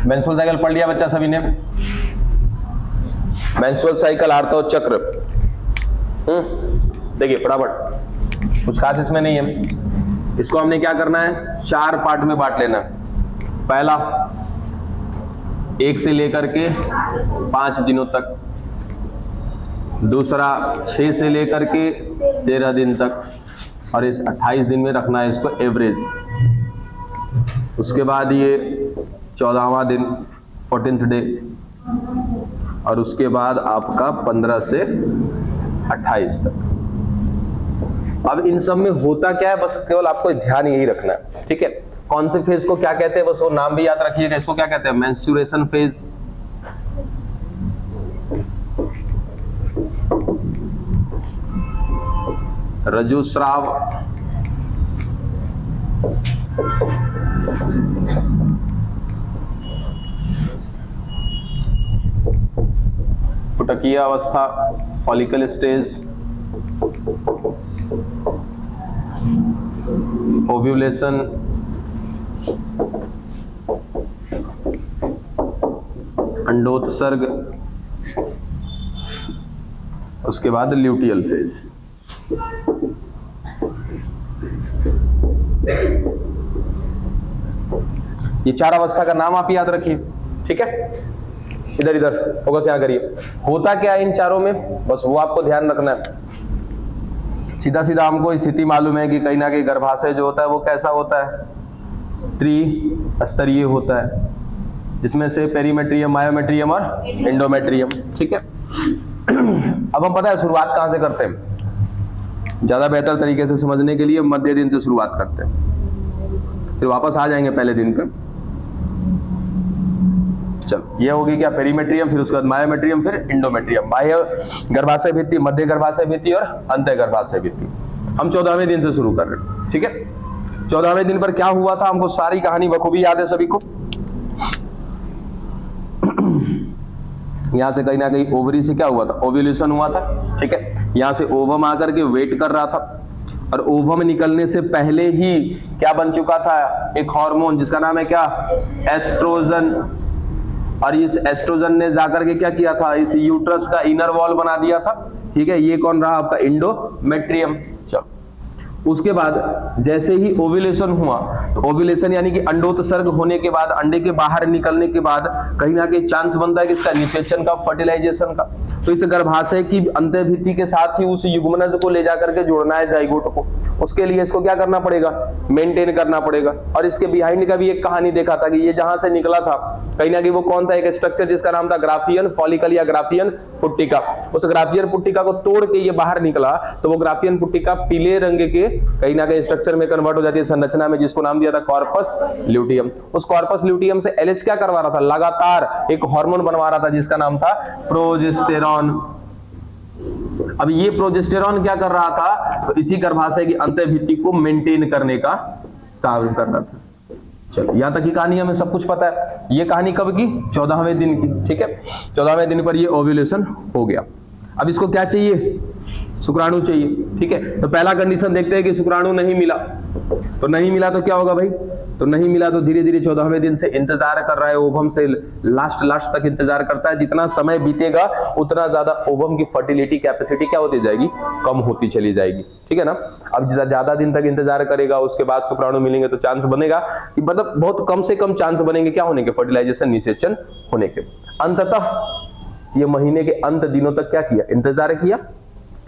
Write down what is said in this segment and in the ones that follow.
Menstrual cycle पढ़ लिया बच्चा सभी ने? मेंस्ट्रुअल साइकिल आर्तव चक्र, देखिए फटाफट, कुछ खास इसमें नहीं है। इसको हमने क्या करना है, 4 पार्ट में बांट लेना। पहला 1 से लेकर के 5 दिनों तक, दूसरा 6 से लेकर के 13 दिन तक, और इस 28 दिन में रखना है इसको एवरेज। उसके बाद ये 14वां दिन 14th डे, और उसके बाद आपका 15 से 28 तक। अब इन सब में होता क्या है, बस केवल आपको ध्यान यही रखना है, ठीक है। कौन से फेज को क्या कहते हैं, बस वो नाम भी याद रखिएगा। इसको क्या कहते हैं, मेंस्ट्रुएशन फेज, ऋजुस्राव, पुटकीय अवस्था, फॉलिकल स्टेज, ओव्यूलेशन, अंडोत्सर्ग, उसके बाद ल्यूटियल फेज। ये 4 अवस्था का नाम आप याद रखिए, ठीक है। इधर इधर फोकस यहाँ करिए। होता क्या है इन चारों में, बस वो आपको ध्यान रखना है। सीधा सीधा हमको स्थिति मालूम है कि कहीं ना कहीं गर्भाशय जो होता है वो कैसा होता है, त्रिस्तरीय होता है, जिसमें से पेरीमेट्रियम, मायोमेट्रियम और एंडोमेट्रियम, ठीक है। अब हम पता है शुरुआत कहां से करते हैं, ज्यादा बेहतर तरीके से समझने के लिए मध्य दिन से शुरुआत करते हैं, फिर वापस आ जाएंगे पहले दिन पे। चलो, ये होगी क्या, पेरीमेट्रियम, फिर उसके बाद मायोमेट्रियम, फिर एंडोमेट्रियम, बाह्य गर्भाशय भित्ति, मध्य गर्भाशय भित्ति और अंत गर्भाशय भित्ति। हम 14वें दिन से शुरू कर रहे हैं, ठीक है। 14वें दिन पर क्या हुआ था, हमको सारी कहानी बखूबी याद है सभी को। यहां से कहीं ना कहीं ओवरी से क्या हुआ था, ओव्यूलेशन हुआ था, ठीक है। यहां से ओवम आकर के वेट कर रहा था, और ओवम निकलने से पहले ही क्या बन चुका था, एक हार्मोन जिसका नाम है क्या, एस्ट्रोजन। और इस एस्ट्रोजन ने जाकर के क्या किया था, इस यूट्रस का इनर वॉल बना दिया था, ठीक है। ये कौन रहा आपका, एंडोमेट्रियम। चलो, उसके बाद जैसे ही ओव्यूलेशन हुआ, तो ओव्यूलेशन यानी कि अंडोत्सर्ग होने के बाद, अंडे के बाहर निकलने के बाद कहीं ना कहीं चांस बनता है किसका, निषेचन का, फर्टिलाइजेशन का। तो इस गर्भाशय की अंतःभित्ति के साथ ही उस युग्मनज को ले जाकर के जोड़ना है जाइगोट को। उसके लिए इसको क्या करना पड़ेगा, मेंटेन करना पड़ेगा। और इसके बिहाइंड का भी एक कहानी देखा था कि ये जहां से निकला था कहीं ना कहीं वो कौन था, एक स्ट्रक्चर जिसका नाम था ग्राफियन फॉलिकल या ग्राफियन पुट्टिका। उस ग्राफियन पुट्टिका को तोड़ के ये बाहर निकला, तो वो ग्राफियन पुट्टिका पीले रंग के कहीं ना कहीं स्ट्रक्चर में कन्वर्ट हो जाती है संरचना में, जिसको नाम दिया था कॉर्पस ल्यूटियम। उस कॉर्पस ल्यूटियम से एलएच क्या करवा रहा था, लगातार एक हार्मोन बनवा रहा था जिसका नाम था प्रोजेस्टेरॉन। अब ये प्रोजेस्टेरॉन क्या कर रहा था, तो इसी गर्भाशय की अंतःभित्ति को मेंटेन करने का काम कर रहा था। चलो, यहां तक की कहानी हमें सब कुछ पता है। ये कहानी कब की, 14वें दिन की, ठीक है। 14वें दिन पर ये ओव्यूलेशन हो गया। अब इसको क्या चाहिए, शुक्राणु चाहिए, ठीक है। तो पहला कंडीशन देखते हैं कि शुक्राणु नहीं मिला, तो नहीं मिला तो क्या होगा भाई, तो नहीं मिला तो धीरे धीरे 14वें दिन से इंतजार कर रहा है, ओवम से लास्ट तक इंतजार करता है। जितना समय बीतेगा उतना ज्यादा ओवम की फर्टिलिटी कैपेसिटी क्या होती जाएगी, कम होती चली जाएगी, ठीक है ना। अब ज्यादा दिन तक इंतजार करेगा, उसके बाद शुक्राणु मिलेंगे तो चांस बनेगा कि मतलब बहुत कम से कम चांस बनेंगे क्या होने के, फर्टिलाइजेशन, निषेचन होने के। अंततः ये महीने के अंत दिनों तक क्या किया, इंतजार किया,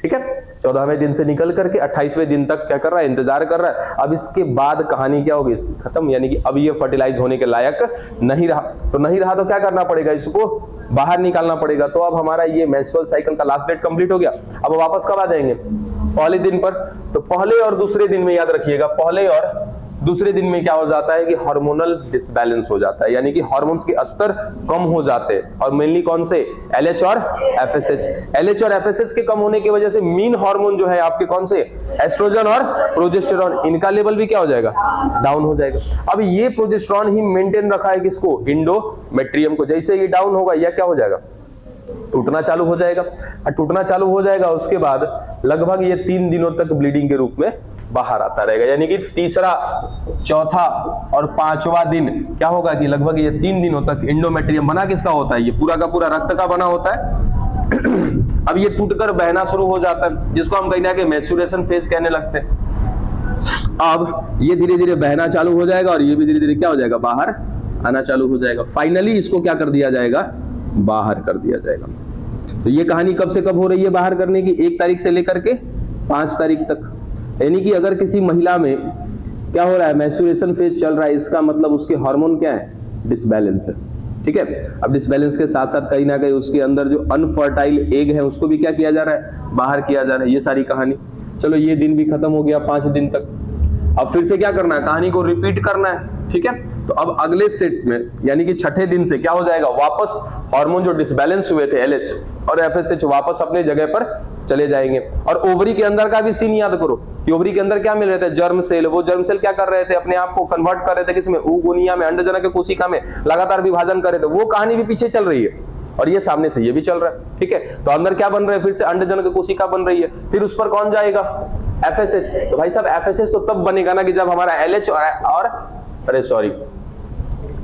ठीक है। 14वें दिन से निकल करके 28वें दिन तक क्या कर रहा है, इंतजार कर रहा है। अब इसके बाद कहानी क्या होगी इसकी, खत्म, यानी कि अब ये फर्टिलाइज होने के लायक नहीं रहा। तो नहीं रहा तो क्या करना पड़ेगा, इसको बाहर निकालना पड़ेगा। तो अब हमारा ये मेंस्ट्रुअल साइकिल का लास्ट डेट कंप्लीट हो गया। अब वापस कब आ जाएंगे, पहले दिन पर। तो पहले और दूसरे दिन में याद रखिएगा, पहले और दूसरे दिन में क्या हो जाता है कि हार्मोनल डिसबैलेंस हो जाता है, यानी कि हार्मोन्स के स्तर कम हो जाते हैं, और मेनली कौन से, LH और FSH। LH और FSH के कम होने की वजह से मीन हार्मोन जो है आपके कौन से, एस्ट्रोजन और प्रोजेस्टेरॉन, इनका लेवल भी क्या हो जाएगा, डाउन हो जाएगा। अब ये प्रोजेस्टेरॉन ही मेंटेन रखा है किसको, इंडोमेट्रियम को। जैसे ये डाउन होगा यह क्या हो जाएगा, टूटना चालू हो जाएगा। और टूटना चालू हो जाएगा उसके बाद लगभग ये 3 दिनों तक ब्लीडिंग के रूप में बाहर आता रहेगा, यानी कि तीसरा, चौथा और 5वां दिन क्या होगा कि लगभग ये 3 दिनों तक इंडोमेट्रियम बना किसका होता है, ये पूरा का पूरा रक्त का बना होता है। अब ये टूटकर बहना शुरू हो जाता है, जिसको हम कहीं ना कहीं मैच्योरेशन फेज कहने लगते हैं। अब ये धीरे धीरे बहना चालू हो जाएगा और ये भी धीरे धीरे क्या हो जाएगा, बाहर आना चालू हो जाएगा। फाइनली इसको क्या कर दिया जाएगा, बाहर कर दिया जाएगा। तो ये कहानी कब से कब हो रही है बाहर करने की, 1 तारीख से लेकर के 5 तारीख तक। यानी कि अगर किसी महिला में क्या हो रहा है, मैच्योरेशन फेज चल रहा है, इसका मतलब उसके हार्मोन क्या है, डिसबैलेंस है। ठीक है, अब डिसबैलेंस के साथ साथ कहीं ना कहीं उसके अंदर जो अनफर्टाइल एग है उसको भी क्या किया जा रहा है, बाहर किया जा रहा है। ये सारी कहानी, चलो ये दिन भी खत्म हो गया 5 दिन तक। अब फिर से क्या करना है, कहानी को रिपीट करना है। ठीक है, तो अब अगले सेट में यानी कि छठे दिन से क्या हो जाएगा, वापस हार्मोन जो डिसबैलेंस हुए थे LH और FSH वापस अपने जगह पर चले जाएंगे। और ओवरी के अंदर का भी सीन याद करो कि ओवरी के अंदर क्या मिल रहे थे, जर्म सेल। वो जर्म सेल क्या कर रहे थे, अपने आप को कन्वर्ट कर रहे थे किसमें, oogonia में, अंडजनक कोशिका में लगातार विभाजन कर रहे थे। वो कहानी भी पीछे चल रही है और ये सामने से ये भी चल रहा है। ठीक है, तो अंदर क्या बन रहा है, फिर से अंडजनक कोशिका बन रही है, फिर उस पर कौन जाएगा, FSH। तो भाई साहब FSH तो तब बनेगा ना कि जब हमारा LH और अरे सॉरी,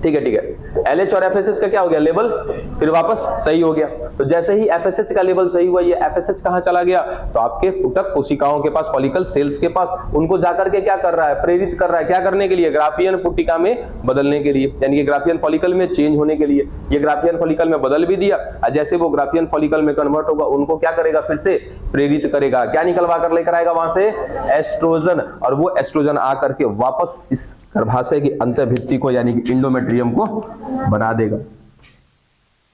ठीक है, LH और FSH का क्या हो गया, लेवल फिर वापस सही हो गया। तो जैसे ही FSH का लेवल सही हुआ, ये FSH कहां चला गया, तो आपके ऊतक कोशिकाओं के पास, फॉलिकल सेल्स के पास, उनको जाकर के क्या कर रहा है, प्रेरित कर रहा है, क्या करने के लिए, ग्राफियन पुट्टिका में बदलने के लिए, यानी कि ग्राफियन फॉलिकल में चेंज होने के लिए। ये ग्राफियन फॉलिकल में बदल भी दिया, जैसे वो ग्राफियन फॉलिकल में कन्वर्ट होगा, उनको क्या करेगा, फिर से प्रेरित करेगा, क्या निकलवा कर लेकर आएगा वहां से, एस्ट्रोजन। और वो एस्ट्रोजन आकर के वापस इस गर्भाशय की अंतःभित्ति को यानी कि इंडोमेट्रियम को बना देगा।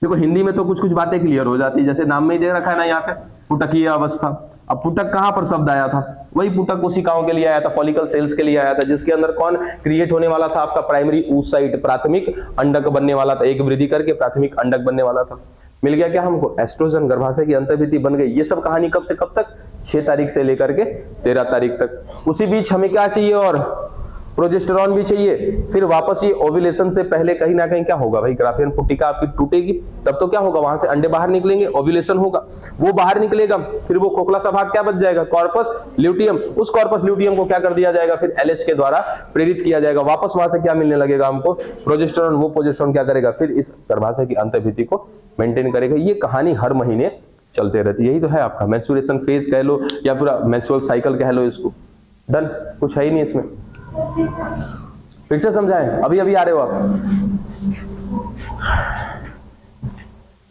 देखो हिंदी में तो कुछ कुछ बातें क्लियर हो जाती है, जैसे नाम में ही दे रखा है ना यहाँ पे, पुटकीय अवस्था। अब पुटक कहां पर शब्द आया था, वही पुटक कोशिकाओं के लिए आया था, फॉलिकल सेल्स के लिए आया था, जिसके अंदर कौन क्रिएट होने वाला था, आपका प्राइमरी oocyte, प्राथमिक अंडक बनने वाला था, एक वृद्धि करके प्राथमिक अंडक बनने वाला था। मिल गया क्या हमको, एस्ट्रोजन, गर्भाशय की अंतःभित्ति बन गई। ये सब कहानी कब से कब तक, 6 तारीख से लेकर के 13 तारीख तक। उसी बीच हमें क्या चाहिए, और प्रोजेस्टेरॉन भी चाहिए। फिर वापस ये ओव्यूलेशन से पहले कहीं ना कहीं क्या होगा भाई, ग्राफियन पुट्टिका आपकी टूटेगी, तब तो क्या होगा, वहां से अंडे बाहर निकलेंगे, ओव्यूलेशन होगा, वो बाहर निकलेगा, फिर वो खोखला सा भाग क्या बच जाएगा, कॉर्पस ल्यूटियम। उस कॉर्पस ल्यूटियम को क्या कर दिया जाएगा, फिर LH के द्वारा प्रेरित किया जाएगा, वापस वहां से क्या मिलने लगेगा हमको, प्रोजेस्टेरॉन। वो प्रोजेस्टेरॉन क्या करेगा, फिर इस गर्भाशय की अंतःभित्ति को मेंटेन करेगा। ये कहानी हर महीने चलते रहती है। यही तो है आपका मैच्योरेशन फेज कह लो या पूरा मेंस्ट्रुअल साइकिल कह लो इसको। डन, कुछ है ही नहीं इसमें। फिर से समझाएं, अभी अभी आ रहे हो आप,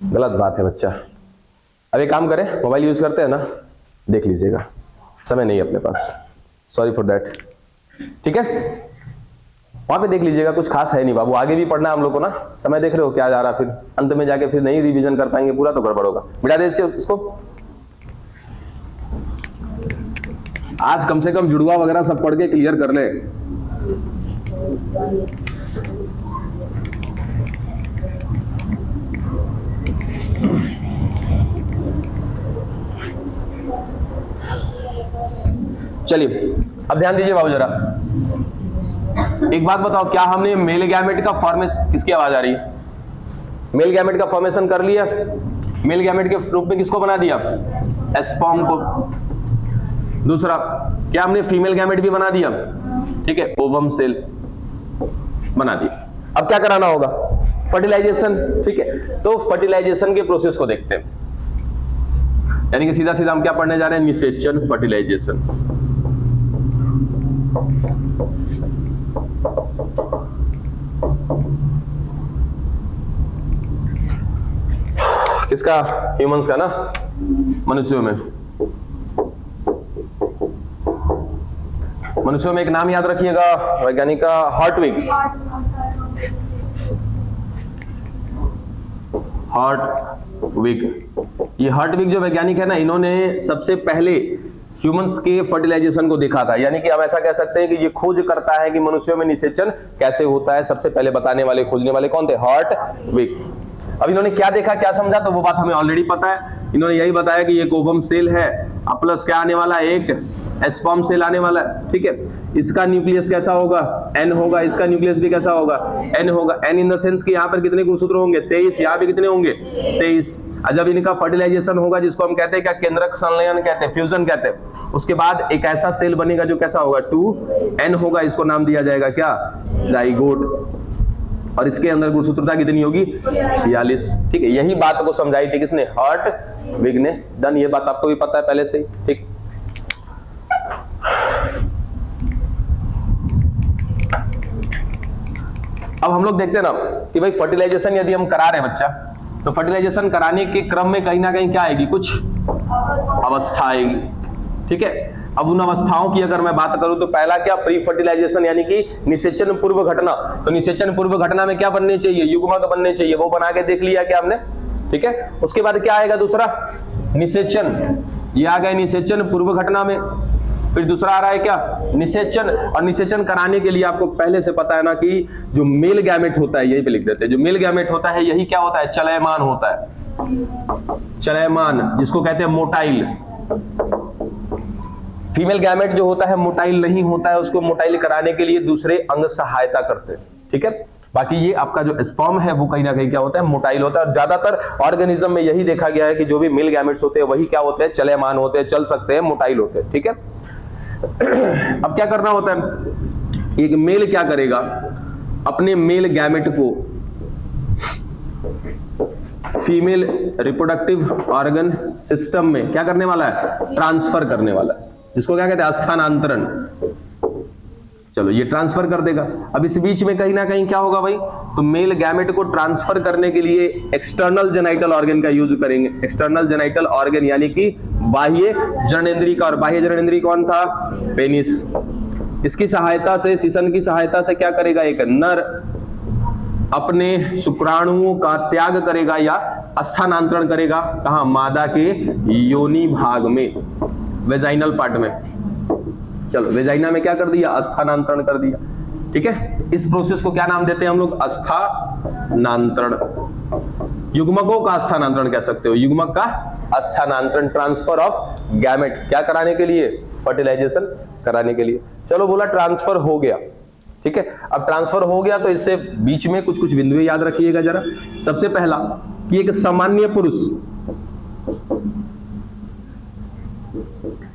गलत बात है बच्चा। अब एक काम करें, मोबाइल यूज करते हैं ना, देख लीजिएगा, समय नहीं है अपने पास, सॉरी फॉर दैट। ठीक है, वहां पे देख लीजिएगा, कुछ खास है नहीं बाबू, आगे भी पढ़ना है हम लोग को ना। समय देख रहे हो क्या जा रहा, फिर अंत में जाके फिर नहीं रिवीजन कर पाएंगे पूरा, तो गड़बड़ होगा। मिटा दे इसको। आज कम से कम जुड़वा वगैरह सब पढ़ के क्लियर कर ले। चलिए अब ध्यान दीजिए बाबू जरा, एक बात बताओ, क्या हमने मेल गैमेट का फॉर्मेशन, किसकी आवाज आ रही है, मेल गैमेट का फॉर्मेशन कर लिया? मेल गैमेट के रूप में किसको बना दिया, स्पर्म को। दूसरा, क्या हमने फीमेल गैमेट भी बना दिया? ठीक है, ओवम सेल बना दिया। अब क्या कराना होगा, फर्टिलाइजेशन। ठीक है, तो फर्टिलाइजेशन के प्रोसेस को देखते हैं, यानी कि सीधा सीधा हम क्या पढ़ने जा रहे हैं, निषेचन, फर्टिलाइजेशन। किसका, ह्यूमंस का ना, मनुष्यों में। मनुष्यों में एक नाम याद रखिएगा वैज्ञानिक का, हार्टविग। हार्टविग, ये हार्टविग जो वैज्ञानिक है ना, इन्होंने सबसे पहले ह्यूमंस के फर्टिलाइजेशन को देखा था। यानी कि हम ऐसा कह सकते हैं कि ये खोज करता है कि मनुष्यों में निषेचन कैसे होता है। सबसे पहले बताने वाले, खोजने वाले कौन थे? हार्टविग। अब इन्होंने क्या देखा, क्या समझा, तो वो बात हमें ऑलरेडी पता है। इन्होंने यही बताया कि एक ओवम सेल है, अब प्लस क्या आने वाला है? एक स्पर्म सेल आने वाला है। ठीक है, इसका न्यूक्लियस कैसा होगा? N होगा। इसका न्यूक्लियस भी कैसा होगा? N होगा। N इन द सेंस कि यहाँ पर कितने गुणसूत्र होंगे? 23। यहाँ पे कितने होंगे? 23। जब इनका फर्टिलाइजेशन होगा, जिसको हम कहते हैं क्या? केंद्रक संलयन कहते हैं, फ्यूजन कहते हैं। उसके बाद एक ऐसा सेल बनेगा जो कैसा होगा? 2N होगा। इसको नाम दिया जाएगा क्या? जाइगोट। और इसके अंदर गुणसूत्रता कितनी होगी? 46। ठीक है, यही बात को समझाई थी किसने? हार्टविग ने। डन, ये बात आपको भी पता है पहले से ही। ठीक, अब हम लोग देखते हैं ना कि भाई फर्टिलाइजेशन यदि हम करा रहे हैं बच्चा, तो फर्टिलाइजेशन कराने के क्रम में कहीं ना कहीं क्या आएगी? कुछ अवस्था आएगी। ठीक है, अब उन अवस्थाओं की अगर मैं बात करूं तो पहला क्या? प्री फर्टिलाइजेशन, यानी कि निषेचन पूर्व घटना। तो निषेचन पूर्व घटना में क्या बनने चाहिए? युग्मक बनने चाहिए। वो बना के देख लिया क्या हमने? ठीक है, उसके बाद क्या आएगा? दूसरा निषेचन। ये आ गया निषेचन पूर्व घटना में। फिर दूसरा आ रहा है क्या? निषेचन। और निषेचन कराने के लिए आपको पहले से पता है ना कि जो मेल गैमेट होता है, यही पे लिख देते हैं, जो मेल गैमेट होता है यही क्या होता है? चलयमान होता है। चलयमान, जिसको कहते हैं मोटाइल। फीमेल गैमेट जो होता है मोटाइल नहीं होता है, उसको मोटाइल कराने के लिए दूसरे अंग सहायता करते हैं। ठीक है, बाकी ये आपका जो स्पर्म है वो कहीं ना कहीं क्या होता है? मोटाइल होता है। और ज्यादातर ऑर्गेनिज्म में यही देखा गया है कि जो भी मेल गैमेट्स होते हैं वही क्या होते हैं? चलयमान होते हैं, चल सकते हैं, मोटाइल होते हैं। ठीक है, अब क्या करना होता है? एक मेल क्या करेगा? अपने मेल गैमेट को फीमेल रिप्रोडक्टिव ऑर्गन सिस्टम में क्या करने वाला है? ट्रांसफर करने वाला है, जिसको क्या कहते हैं? स्थानांतरण। चलो, ये ट्रांसफर कर देगा। अब इस बीच में कहीं ना कहीं क्या होगा भाई? तो मेल गैमेट को ट्रांसफर करने के लिए एक्सटर्नल जेनाइटल ऑर्गन का यूज करेंगे। एक्सटर्नल जेनाइटल ऑर्गन यानी कि बाह्य जननेंद्रिय का। और बाह्य जननेंद्रिय कौन था? पेनिस। इसकी सहायता से, सिसन की सहायता से क्या करेगा? एक नर अपने शुक्राणुओं का त्याग करेगा या स्थानांतरण करेगा। कहां? मादा के योनि भाग में, वेजाइनल पार्ट में। चलो, वेजाइना में क्या कर दिया? स्थानांतरण कर दिया। ठीक है, इस प्रोसेस को क्या नाम देते हैं हम लोग? स्थानांतरण। युग्मकों का स्थानांतरण कह सकते हो, युग्मक का स्थानांतरण, ट्रांसफर ऑफ गैमेट। क्या कराने के लिए? फर्टिलाइजेशन कराने के लिए। चलो, बोला ट्रांसफर हो गया। ठीक है, अब ट्रांसफर हो गया तो इससे बीच में कुछ कुछ बिंदु याद रखिएगा जरा। सबसे पहला कि एक सामान्य पुरुष,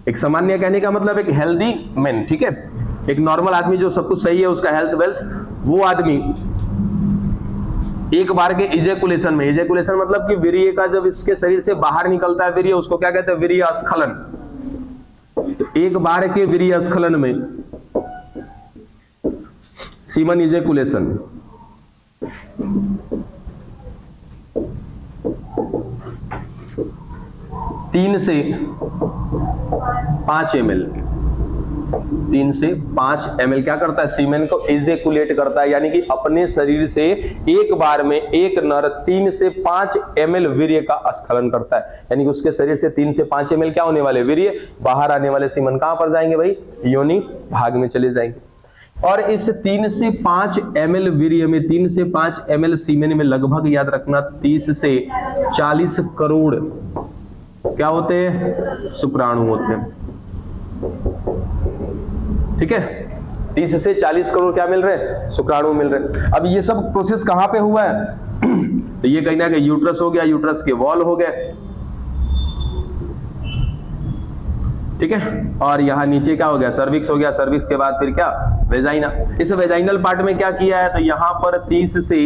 एक सामान्य कहने का मतलब एक हेल्दी मैन। ठीक है, एक नॉर्मल आदमी जो सब कुछ सही है, उसका हेल्थ वेल्थ, वो आदमी एक बार के इजेकुलेशन में, इजेकुलेशन मतलब कि वीर्य का जब इसके शरीर से बाहर निकलता है वीर्य, उसको क्या कहते हैं? वीर्य स्खलन। तो एक बार के वीर्य स्खलन में, सीमन इजेकुलेशन, तीन से 5 ml, 3 से 5 ml क्या करता है? सीमेन को इजेकुलेट करता है। यानी कि अपने शरीर से एक बार में एक नर 3 से 5 ml वीर्य का स्खलन करता है। यानी कि उसके शरीर से 3 से 5 ml क्या होने वाले? वीर्य बाहर आने वाले। सीमन कहां पर जाएंगे भाई? योनि भाग में चले जाएंगे। और इस 3 से 5 ml वीर्य में, 3 से 5 ml सीमेन में लगभग याद रखना 30 से 40 करोड़ क्या होते हैं? शुक्राणु होते हैं। ठीक है, 30 से 40 करोड़ क्या मिल रहे हैं? शुक्राणु मिल रहे हैं। अब ये सब प्रोसेस कहां पे हुआ है? तो ये कहीं ना कहीं यूट्रस हो गया, यूट्रस के वॉल हो गए। ठीक है, और यहां नीचे क्या हो गया? सर्विक्स हो गया। सर्विक्स के बाद फिर क्या? वेजाइना। इस वेजाइनल पार्ट में क्या किया है? तो यहां पर 30 से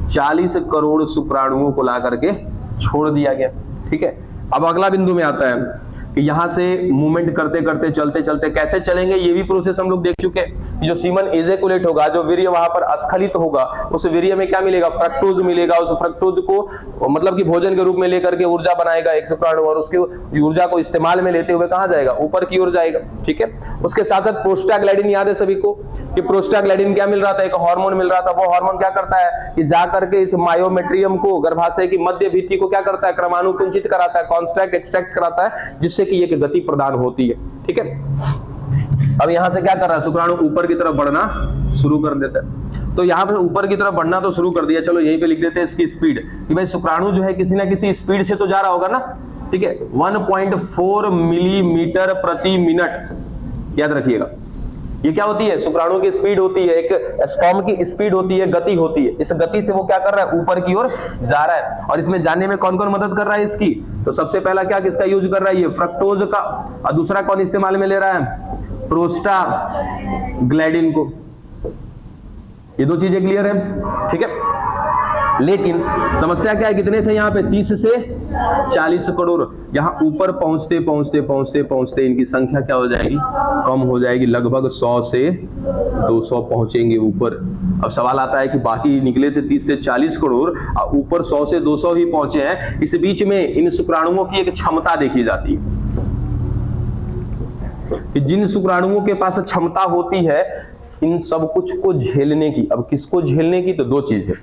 40 करोड़ शुक्राणुओं को ला करके छोड़ दिया गया। ठीक है, अब अगला बिंदु में आता है कि यहां से मूवमेंट करते करते चलते चलते कैसे चलेंगे, ये भी प्रोसेस हम लोग देख चुके हैं। जो सीमन इजेकुलेट होगा, जो वीर्य वहां पर स्खलित होगा, उस वीर्य में क्या मिलेगा? फ्रक्टोज मिलेगा। उस फ्रक्टोज को मतलब कि भोजन के रूप में लेकर के ऊर्जा बनाएगा एक शुक्राणु, और उसकी ऊर्जा को इस्तेमाल में लेते हुए कहां जाएगा? ऊपर की ओर जाएगा। ठीक है, उसके साथ साथ प्रोस्टाग्लैंडिन याद है सभी को कि प्रोस्टाग्लैंडिन क्या मिल रहा था? एक हार्मोन मिल रहा था। वो हार्मोन क्या करता है कि जाकर के इस मायोमेट्रियम को, गर्भाशय की मध्य भित्ति को क्या करता है? क्रमानुकुंचित कराता है, कॉन्स्ट्रैक्ट एक्सट्रैक्ट कराता है, जिससे जिससे कि एक गति प्रदान होती है। ठीक है, अब यहां से क्या कर रहा है, शुक्राणु ऊपर की तरफ बढ़ना शुरू कर देता है। तो यहां पर ऊपर की तरफ बढ़ना तो शुरू कर दिया, चलो यहीं पे लिख देते हैं इसकी स्पीड कि भाई शुक्राणु जो है किसी ना किसी स्पीड से तो जा रहा होगा ना। ठीक है, 1.4 मिलीमीटर प्रति मिनट, याद रखिएगा। ये क्या होती है, शुक्राणु की स्पीड होती है, एक स्पर्म की स्पीड होती है, गति होती है। इस गति से वो क्या कर रहा है, ऊपर की ओर जा रहा है। और इसमें जाने में कौन कौन मदद कर रहा है इसकी, तो सबसे पहला क्या किसका यूज कर रहा है, ये फ्रक्टोज का, और दूसरा कौन इस्तेमाल में ले रहा है, प्रोस्टाग्लैंडिन को। ये दो चीजें क्लियर है। ठीक है, लेकिन समस्या क्या है, कितने थे यहाँ पे, 30 से 40 करोड़। यहाँ ऊपर पहुंचते पहुंचते पहुंचते पहुंचते इनकी संख्या क्या हो जाएगी, कम हो जाएगी, लगभग 100 से 200 पहुंचेंगे ऊपर। अब सवाल आता है कि बाकी निकले थे 30 से 40 करोड़ और ऊपर 100 से 200 ही पहुंचे हैं। इस बीच में इन शुक्राणुओं की एक क्षमता देखी जाती है कि जिन शुक्राणुओं के पास क्षमता होती है इन सब कुछ को झेलने की। अब किसको झेलने की, तो दो चीज है।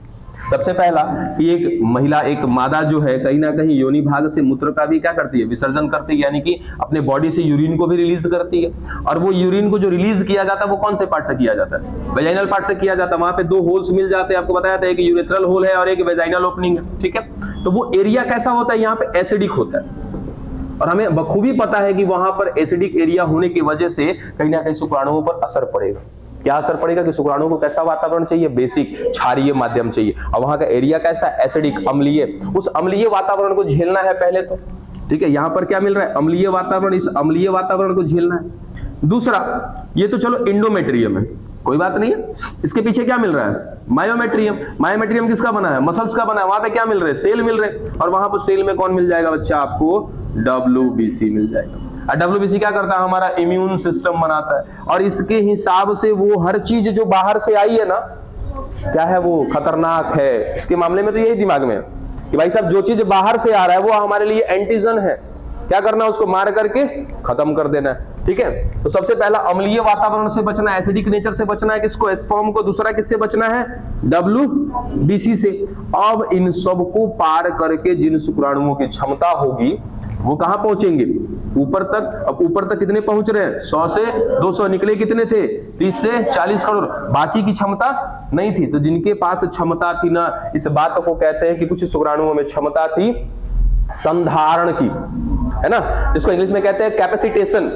सबसे पहला कि एक महिला, एक मादा जो है कहीं ना कहीं योनि भाग से मूत्र का भी क्या करती है, विसर्जन करती है, यानी कि अपने बॉडी से यूरिन को भी रिलीज करती है। और वो यूरिन को जो रिलीज किया जाता है वो कौन से पार्ट से किया जाता है, वेजाइनल पार्ट से किया जाता है। वहां पे दो होल्स मिल जाते हैं, आपको बताया था, एक यूरेथ्रल होल है और एक वेजाइनल ओपनिंग है। ठीक है, तो वो एरिया कैसा होता है, यहाँ पे एसिडिक होता है। और हमें बखूबी पता है कि वहां पर एसिडिक एरिया होने की वजह से कहीं ना कहीं शुक्राणुओं पर असर पड़ेगा। क्या असर पड़ेगा कि शुक्राणुओं को कैसा वातावरण चाहिए, बेसिक क्षारीय माध्यम चाहिए, और वहां का एरिया कैसा, एसिडिक, अम्लीय। उस अम्लीय वातावरण को झेलना है पहले तो। ठीक है, यहां पर क्या मिल रहा है, अम्लीय वातावरण, इस अम्लीय वातावरण को झेलना है। दूसरा, ये तो चलो इंडोमेट्रियम है, कोई बात नहीं है। इसके पीछे क्या मिल रहा है, मायोमेट्रियम। मायोमेट्रियम किसका बना है, मसल्स का बना है। वहां पे क्या मिल रहे हैं, सेल मिल रहे हैं। और वहां पर सेल में कौन मिल जाएगा बच्चा, आपको WBC मिल जाएगा। WBC क्या करता है, हमारा इम्यून सिस्टम बनाता है। और इसके हिसाब से वो हर चीज जो बाहर से आई है ना, क्या है, वो खतरनाक है। इसके मामले में तो यही दिमाग में है कि भाई साहब जो चीज बाहर से आ रहा है वो हमारे लिए एंटीजन है, क्या करना है, उसको मार करके खत्म कर देना है। ठीक है, तो सबसे पहला अम्लीय वातावरण से बचना है, एसिडिक नेचर से बचना है, किसको, स्पर्म को। दूसरा किससे बचना है, WBC से। अब इन सब को पार करके जिन शुक्राणुओं की क्षमता होगी वो कहां पहुंचेंगे, ऊपर तक। अब ऊपर तक कितने पहुंच रहे हैं, 100 से 200। निकले कितने थे, 30 से 40 करोड़। बाकी की क्षमता नहीं थी। तो जिनके पास क्षमता थी ना, इस बात को कहते हैं कि कुछ शुक्राणुओं में क्षमता थी संधारण की, है ना, जिसको इंग्लिश में कहते हैं कैपेसिटेशन।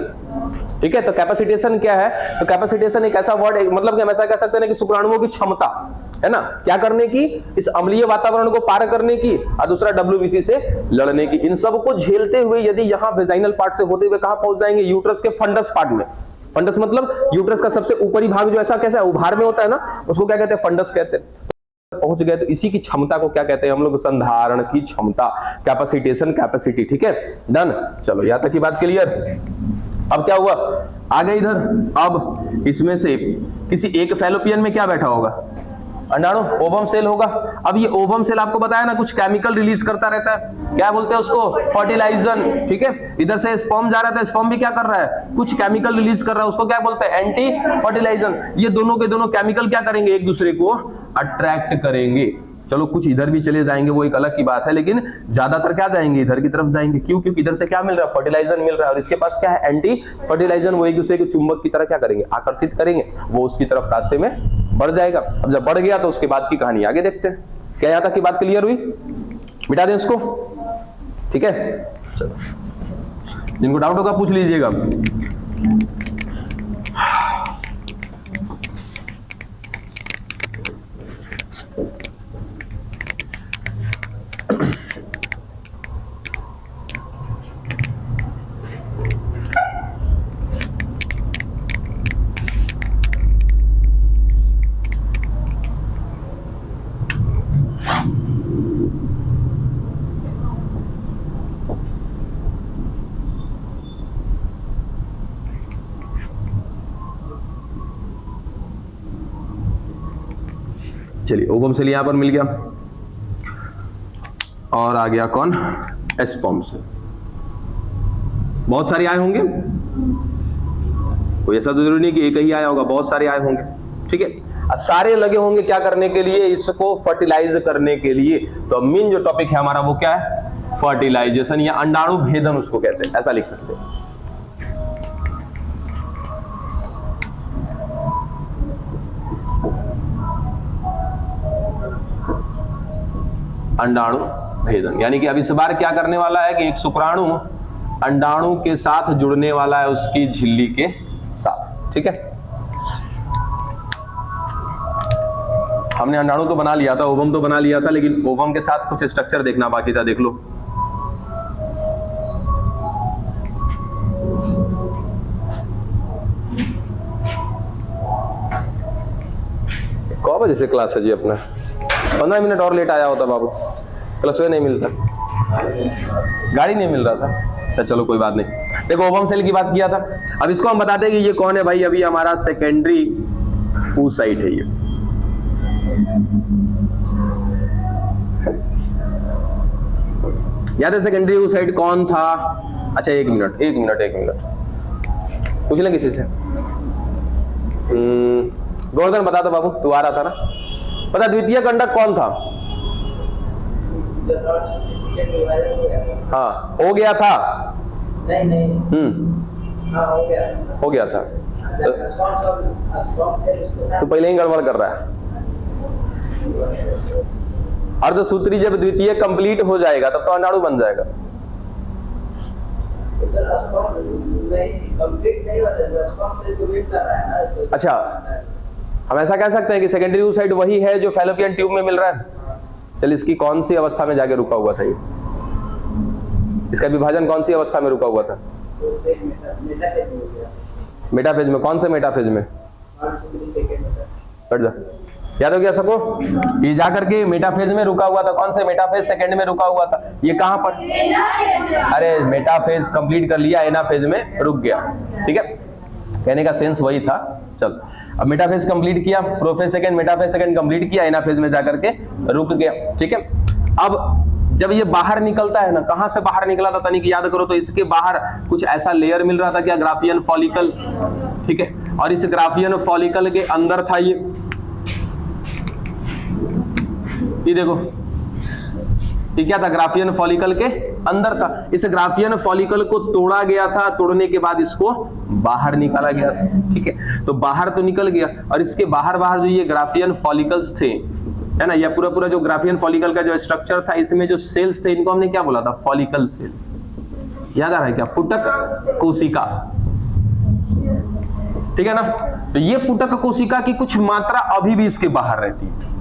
ठीक है, तो कैपेसिटेशन क्या है, तो कैपेसिटेशन एक ऐसा वर्ड, मतलब कि हम ऐसा कह सकते हैं कि शुक्राणुओं की क्षमता है ना, क्या करने की, इस अम्लीय वातावरण को पार करने की, और दूसरा WBC से लड़ने की। इन सब को झेलते हुए यदि यहाँ वेजाइनल पार्ट से होते हुए कहां पहुंच जाएंगे, यूट्रस के फंडस पार्ट में। फंडस मतलब यूट्रस का सबसे ऊपरी भाग जो ऐसा कैसा है, उभार में होता है ना, उसको क्या कहते हैं, फंडस कहते हैं। पहुंच गए तो इसी की क्षमता को क्या कहते हैं हम लोग, संधारण की क्षमता, कैपेसिटेशन, कैपेसिटी। ठीक है, डन। चलो यहां तक की बात क्लियर। अब क्या हुआ, आगे इधर, अब इसमें से किसी एक फैलोपियन में क्या बैठा होगा, अंडाणु, ओवम सेल होगा। अब ये ओवम सेल आपको बताया ना, कुछ केमिकल रिलीज करता रहता है, क्या बोलते हैं उसको, फर्टिलाइजन। ठीक है, इधर से स्पर्म जा रहा था, स्पर्म भी क्या कर रहा है, कुछ केमिकल रिलीज कर रहा है, उसको क्या बोलते हैं, एंटी फर्टिलाइजन। ये दोनों के दोनों केमिकल क्या करेंगे, एक दूसरे को अट्रैक्ट करेंगे। चलो कुछ इधर भी चले जाएंगे, वो एक अलग की बात है, लेकिन ज्यादातर क्या जाएंगे, इधर की तरफ जाएंगे। क्यों, क्योंकि इधर से क्या मिल रहा है, फर्टिलाइजर मिल रहा है, और इसके पास क्या है, एंटी फर्टिलाइजर। वो एक दूसरे को चुंबक की तरह क्या करेंगे, आकर्षित करेंगे, वो उसकी तरफ रास्ते में बढ़ जाएगा। अब जब बढ़ गया तो उसके बाद की कहानी आगे देखते हैं। क्या यहां तक की बात क्लियर हुई, मिटा दें इसको। ठीक है, चलो जिनको डाउट होगा पूछ लीजिएगा। चलिए, ओवम सेल यहां पर मिल गया, और आ गया कौन, स्पर्म सेल। बहुत सारे आए होंगे, कोई ऐसा तो जरूरी नहीं कि एक ही आया होगा, बहुत सारे आए होंगे। ठीक है, सारे लगे होंगे क्या करने के लिए, इसको फर्टिलाइज करने के लिए। तो मेन जो टॉपिक है हमारा वो क्या है, फर्टिलाइजेशन या अंडाणु भेदन उसको कहते हैं, ऐसा लिख सकते हैं। अंडाणु भेदन, यानी कि अब इस बार क्या करने वाला है कि एक शुक्राणु अंडाणु के साथ जुड़ने वाला है उसकी झिल्ली के साथ। ठीक है, हमने अंडाणु तो बना लिया था, ओवम तो बना लिया था, लेकिन ओवम के साथ कुछ स्ट्रक्चर देखना बाकी था। देख लो, कौ बजे से क्लास है जी अपना? 15 मिनट और लेट आया होता बाबू, क्लास नहीं मिलता, गाड़ी नहीं मिल रहा था। अच्छा चलो कोई बात नहीं। देखो ओवम सेल की बात किया था, अब इसको हम बताते हैं कि ये कौन है भाई। अभी हमारा सेकेंडरी oocyte है ये। याद है सेकेंडरी oocyte कौन था? अच्छा एक मिनट पूछ लें किसी से। गोवर्धन बता दो बाबू, तू आ रहा था ना, पता द्वितीय कंडक कौन था? हाँ हो गया था, नहीं हो गया था, तो पहले ही गड़बड़ कर रहा है। अर्धसूत्री जब द्वितीय कंप्लीट हो जाएगा तब तो अंडाणु बन जाएगा। अच्छा हम ऐसा कह सकते हैं कि सेकेंडरी oocyte वही है जो फैलोपियन ट्यूब में मिल रहा है। चल इसकी कौन सी अवस्था में जाके रुका हुआ था ये? इसका विभाजन कौन सी अवस्था में रुका हुआ था? मेटाफेज में। कौन से मेटाफेज में? हट जा, याद हो गया सबको? ये जाकर के मेटाफेज में रुका हुआ था। कौन से मेटाफेज? सेकंड में रुका हुआ था। ये कहां पर? अरे मेटाफेज कंप्लीट कर लिया, एनाफेज में रुक गया। ठीक है, कहने का सेंस वही था। चल अब मेटाफेज कंप्लीट किया, prophase second, metaphase second complete किया, एनाफेज में जाकर के रुक गया। ठीक है, अब जब ये बाहर निकलता है ना, कहां से बाहर निकला था तनिक याद करो तो इसके बाहर कुछ ऐसा लेयर मिल रहा था क्या? Graafian follicle. ठीक है, और इस ग्राफियन फॉलिकल के अंदर था ये देखो, ये क्या था? ग्राफियन फॉलिकल के अंदर था। इस ग्राफियन फॉलिकल को तोड़ा गया था, तोड़ने के बाद इसको बाहर निकाला गया था। ठीक है, तो बाहर तो निकल गया, और इसके बाहर जो ये ग्राफियन फॉलिकल्स थे, है ना, या पूरा जो ग्राफियन फॉलिकल का जो स्ट्रक्चर था, इसमें जो सेल्स थे इनको हमने क्या बोला था? Follicle cell. याद आ रहा है क्या? पुटक कोशिका। ठीक है ना, तो ये पुटक कोशिका की कुछ मात्रा अभी भी इसके बाहर रहती है।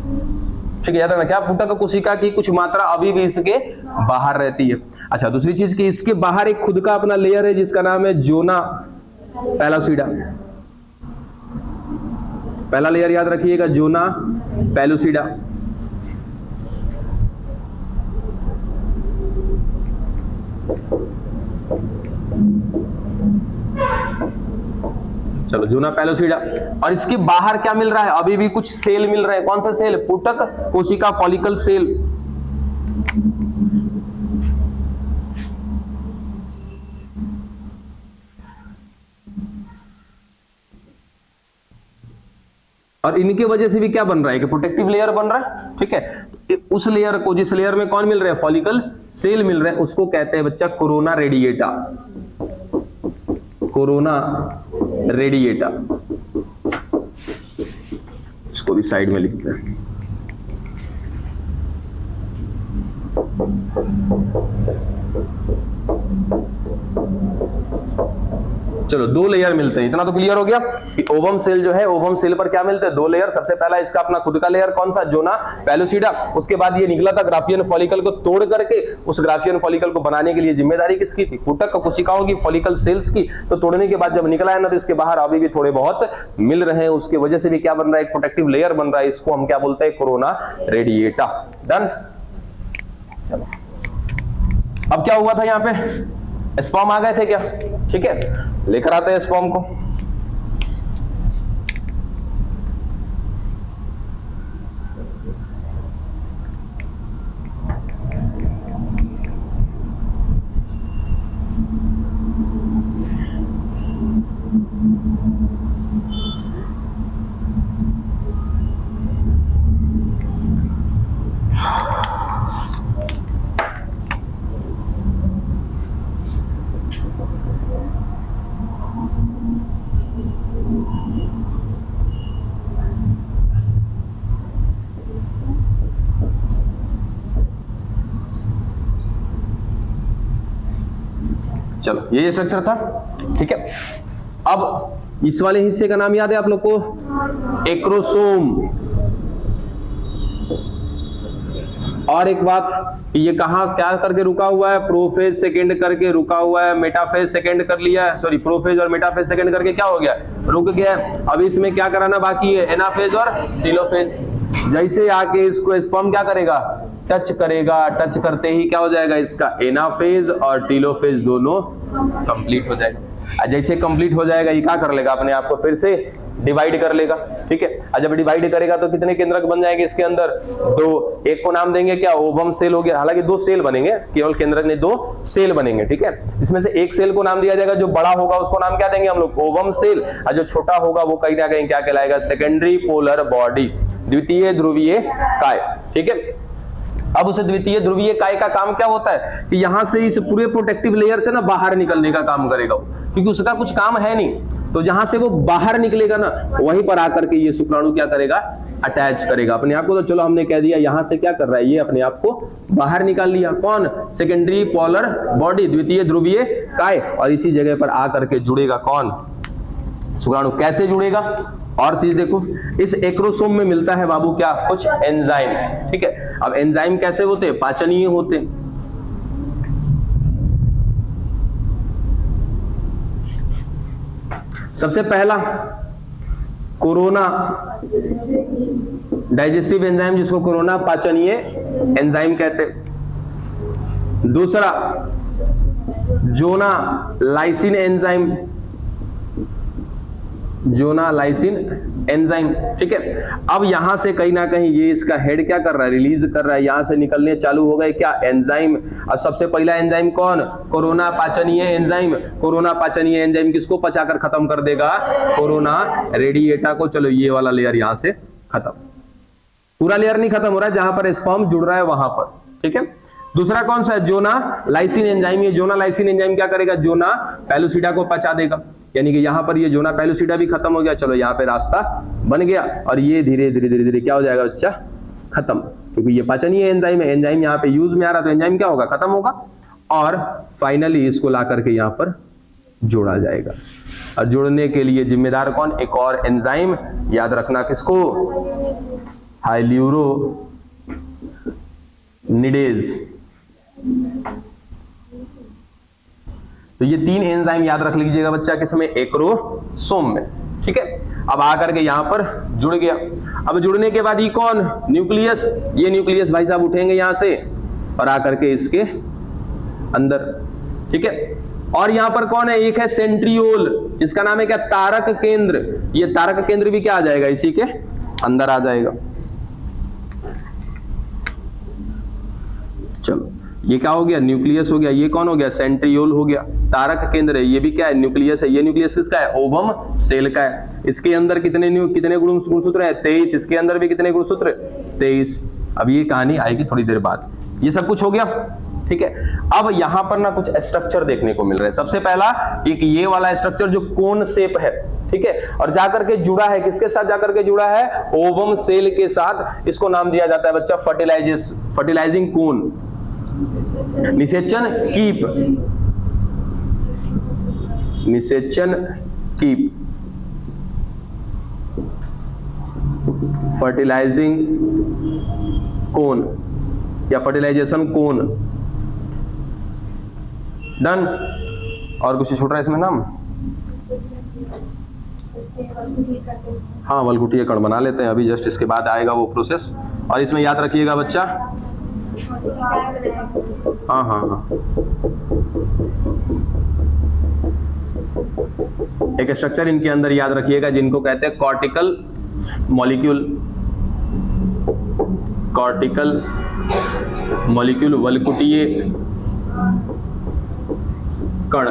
ठीक है, याद है ना क्या? पुटक कोशिका की कुछ मात्रा अभी भी इसके बाहर रहती है। अच्छा दूसरी चीज कि इसके बाहर एक खुद का अपना लेयर है जिसका नाम है जोना पैलोसिडा। पहला लेयर याद रखिएगा, जोना पैलोसिडा। चलो जोना पैलोसिडा, और इसके बाहर क्या मिल रहा है? अभी भी कुछ सेल मिल रहे हैं। कौन से सेल? पुटक कोशिका फॉलिकल सेल। और इनके वजह से भी क्या बन रहा है कि प्रोटेक्टिव लेयर बन रहा है। ठीक है, उस लेयर को, जिस लेयर में कौन मिल रहे हैं? फॉलिकल सेल मिल रहे हैं, उसको कहते हैं बच्चा कोरोना रेडिएटा। कोरोना रेडिएटा, इसको भी साइड में लिखते हैं। चलो दो लेयर मिलते हैं, इतना तो क्लियर हो गया कि ओवम सेल जो है, ओवम सेल पर क्या मिलते हैं? दो लेयर। सबसे पहला इसका अपना खुद का लेयर, कौन सा? जोना पैलोसिडा। उसके बाद ये निकला था ग्राफियन फॉलिकल को तोड़ करके, उस ग्राफियन फॉलिकल को बनाने के लिए जिम्मेदारी किसकी थी? पुटक कोशिकाओं की, फॉलिकल सेल्स की। तो तोड़ने के बाद जब निकला है ना, तो इसके बाहर अभी भी थोड़े बहुत मिल रहे हैं, उसकी वजह से भी क्या बन रहा है? एक प्रोटेक्टिव लेयर बन रहा है। इसको हम क्या बोलते हैं? Corona radiata. डन। चलो अब क्या हुआ था यहाँ पे? स्पर्म आ गए थे क्या? ठीक है, लेकर आते हैं स्पर्म को। चलो ये स्ट्रक्चर था, ठीक है। अब इस वाले हिस्से का नाम याद है आप लोग को, एक्रोसोम। और एक बात, ये कहां क्या करके रुका हुआ है, प्रोफेज सेकेंड करके रुका हुआ है, मेटाफेज सेकेंड कर लिया है, सॉरी प्रोफेज और मेटाफेज सेकेंड करके क्या हो गया, रुक गया। अब इसमें क्या कराना बाकी है, एनाफेज और टेलोफेज। जैसे आके इसको स्पर्म क्या करेगा, टच करेगा, टच करते ही क्या हो जाएगा, इसका एनाफेज और टेलोफेज दोनों कंप्लीट हो जाएगा। जैसे कंप्लीट हो जाएगा ये क्या कर लेगा, अपने आप को फिर से डिवाइड कर लेगा, ठीक है। और जब डिवाइड करेगा तो कितने केंद्रक बन जाएंगे इसके अंदर, 2। एक को नाम देंगे क्या, ओवम सेल हो गया। हालांकि 2 सेल बनेंगे, केवल केंद्रक में 2 सेल बनेंगे, ठीक है। इसमें से एक सेल को नाम दिया जाएगा, जो बड़ा होगा उसको नाम क्या देंगे हम लोग, ओवम सेल। और जो छोटा होगा वो कहीं ना कहीं क्या कहलाएगा, सेकेंडरी पोलर बॉडी, द्वितीय ध्रुवीय काय, ठीक है। अब उसे द्वितीय ध्रुवीय काय का काम क्या होता है कि यहां से इस पूरे प्रोटेक्टिव लेयर से ना बाहर निकलने का काम करेगा, क्योंकि उसका कुछ काम है नहीं। तो जहां से वो बाहर निकलेगा ना, वहीं पर आकर के ये शुक्राणु क्या करेगा, अटैच करेगा अपने आप को। तो चलो हमने कह दिया यहां से क्या कर रहा है, ये अपने आप को बाहर निकाल लिया। कौन, सेकेंडरी पोलर बॉडी, द्वितीय ध्रुवीय काय। और इसी जगह पर आकर के जुड़ेगा कौन, शुक्राणु। कैसे जुड़ेगा, और चीज देखो, इस एक्रोसोम में मिलता है बाबू क्या, कुछ एंजाइम, ठीक है। अब एंजाइम कैसे होते हैं, पाचनीय होते हैं। सबसे पहला कोरोना डाइजेस्टिव एंजाइम, जिसको कोरोना पाचनीय एंजाइम कहते हैं। दूसरा जोना लाइसिन एंजाइम, जोना लाइसिन एंजाइम, ठीक है। अब यहां से कहीं ना कहीं ये इसका हेड क्या कर रहा है, रिलीज कर रहा है, यहां से निकलने चालू हो गए क्या, एंजाइम। और सबसे पहला एंजाइम कौन, कोरोना पाचनीय एंजाइम। कोरोना पाचनीय एंजाइम किसको पचाकर खत्म कर देगा, कोरोना रेडिएटा को। चलो ये वाला लेयर यहां से खत्म, पूरा लेयर नहीं खत्म हो रहा है, जहां पर स्पर्म जुड़ रहा है वहां पर, ठीक है। दूसरा कौन सा है, जोना लाइसिन एंजाइम। ये जोना लाइसिन एंजाइम क्या करेगा, जोना पेलुसिडा को पचा देगा, यानी कि यहां पर ये जोना पेलुसिडा भी खत्म हो गया। चलो यहाँ पे रास्ता बन गया, और ये धीरे धीरे धीरे धीरे क्या हो जाएगा बच्चा, खत्म, क्योंकि ये पाचनीय एंजाइम है। एंजाइम यहाँ पे यूज में आ रहा, तो एंजाइम क्या होगा, खत्म होगा। और फाइनली इसको ला करके यहाँ पर जोड़ा जाएगा। और जोड़ने के लिए जिम्मेदार कौन, एक और एंजाइम याद रखना, किसको, हाइल्यूरोनिडेज। तो ये 3 एंजाइम याद रख लीजिएगा बच्चा, किसमें, एक्रोसोम में, ठीक है। अब आकर के यहां पर जुड़ गया। अब जुड़ने के बाद ये कौन, न्यूक्लियस। ये न्यूक्लियस भाई साहब उठेंगे यहां से और आकर के इसके अंदर, ठीक है। और यहां पर कौन है, एक है सेंट्रियोल, जिसका नाम है क्या, तारक केंद्र। ये तारक केंद्र भी क्या आ जाएगा, इसी के अंदर आ जाएगा। चलो ये क्या हो गया, न्यूक्लियस हो गया। ये कौन हो गया, सेंट्रियोल हो गया। तारक केंद्र है, ये भी क्या है, न्यूक्लियस है। ये न्यूक्लियस किसका है, ओवम सेल का है। इसके अंदर कितने गुणसूत्र है, 23। इसके अंदर भी कितने गुणसूत्र, 23। अब ये कहानी आएगी थोड़ी देर बाद। ये सब कुछ हो गया, ठीक है। अब यहां पर ना कुछ स्ट्रक्चर देखने को मिल रहा है। सबसे पहला एक ये वाला स्ट्रक्चर जो कोन शेप है, ठीक है, और जाकर के जुड़ा है, किसके साथ जाकर के जुड़ा है, ओवम सेल के साथ। इसको नाम दिया जाता है बच्चा फर्टिलाइजिंग कोन, निषेचन कीप, निषेचन कीप, फर्टिलाइजिंग कोन या फर्टिलाइजेशन कोन। डन। और कुछ छूट रहा है इसमें नाम, हाँ वलकुटीय कण बना लेते हैं अभी, जस्ट इसके बाद आएगा वो प्रोसेस। और इसमें याद रखिएगा बच्चा, हाँ हाँ हाँ, एक स्ट्रक्चर इनके अंदर याद रखिएगा जिनको कहते हैं कॉर्टिकल मॉलिक्यूल। कॉर्टिकल मॉलिक्यूल, वलकुटीय कण।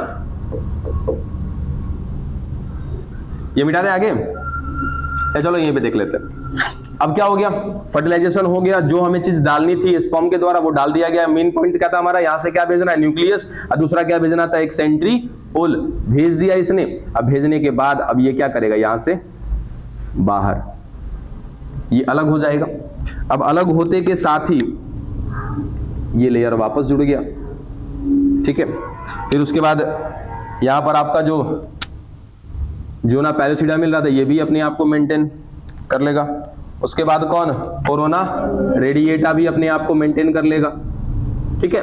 ये मिटा दे आगे, चलो यहीं पे देख लेते हैं। अब क्या हो गया, फर्टिलाइजेशन हो गया। जो हमें चीज डालनी थी स्पर्म के द्वारा वो डाल दिया गया। मेन पॉइंट क्या था हमारा, यहां से क्या भेजना है, न्यूक्लियस, और दूसरा क्या भेजना था, एक सेंट्रियोल भेज दिया इसने। अब भेजने के बाद अब ये क्या करेगा, यहां से बाहर ये अलग हो जाएगा। अब अलग होते के साथ ही ये लेयर वापस जुड़ गया, ठीक है। फिर उसके बाद यहाँ पर आपका जो ना पैलेसिडा मिल रहा था ये भी अपने आप को मेंटेन कर लेगा। उसके बाद कौन, कोरोना रेडिएटा भी अपने आप को मेंटेन कर लेगा। ठीक है,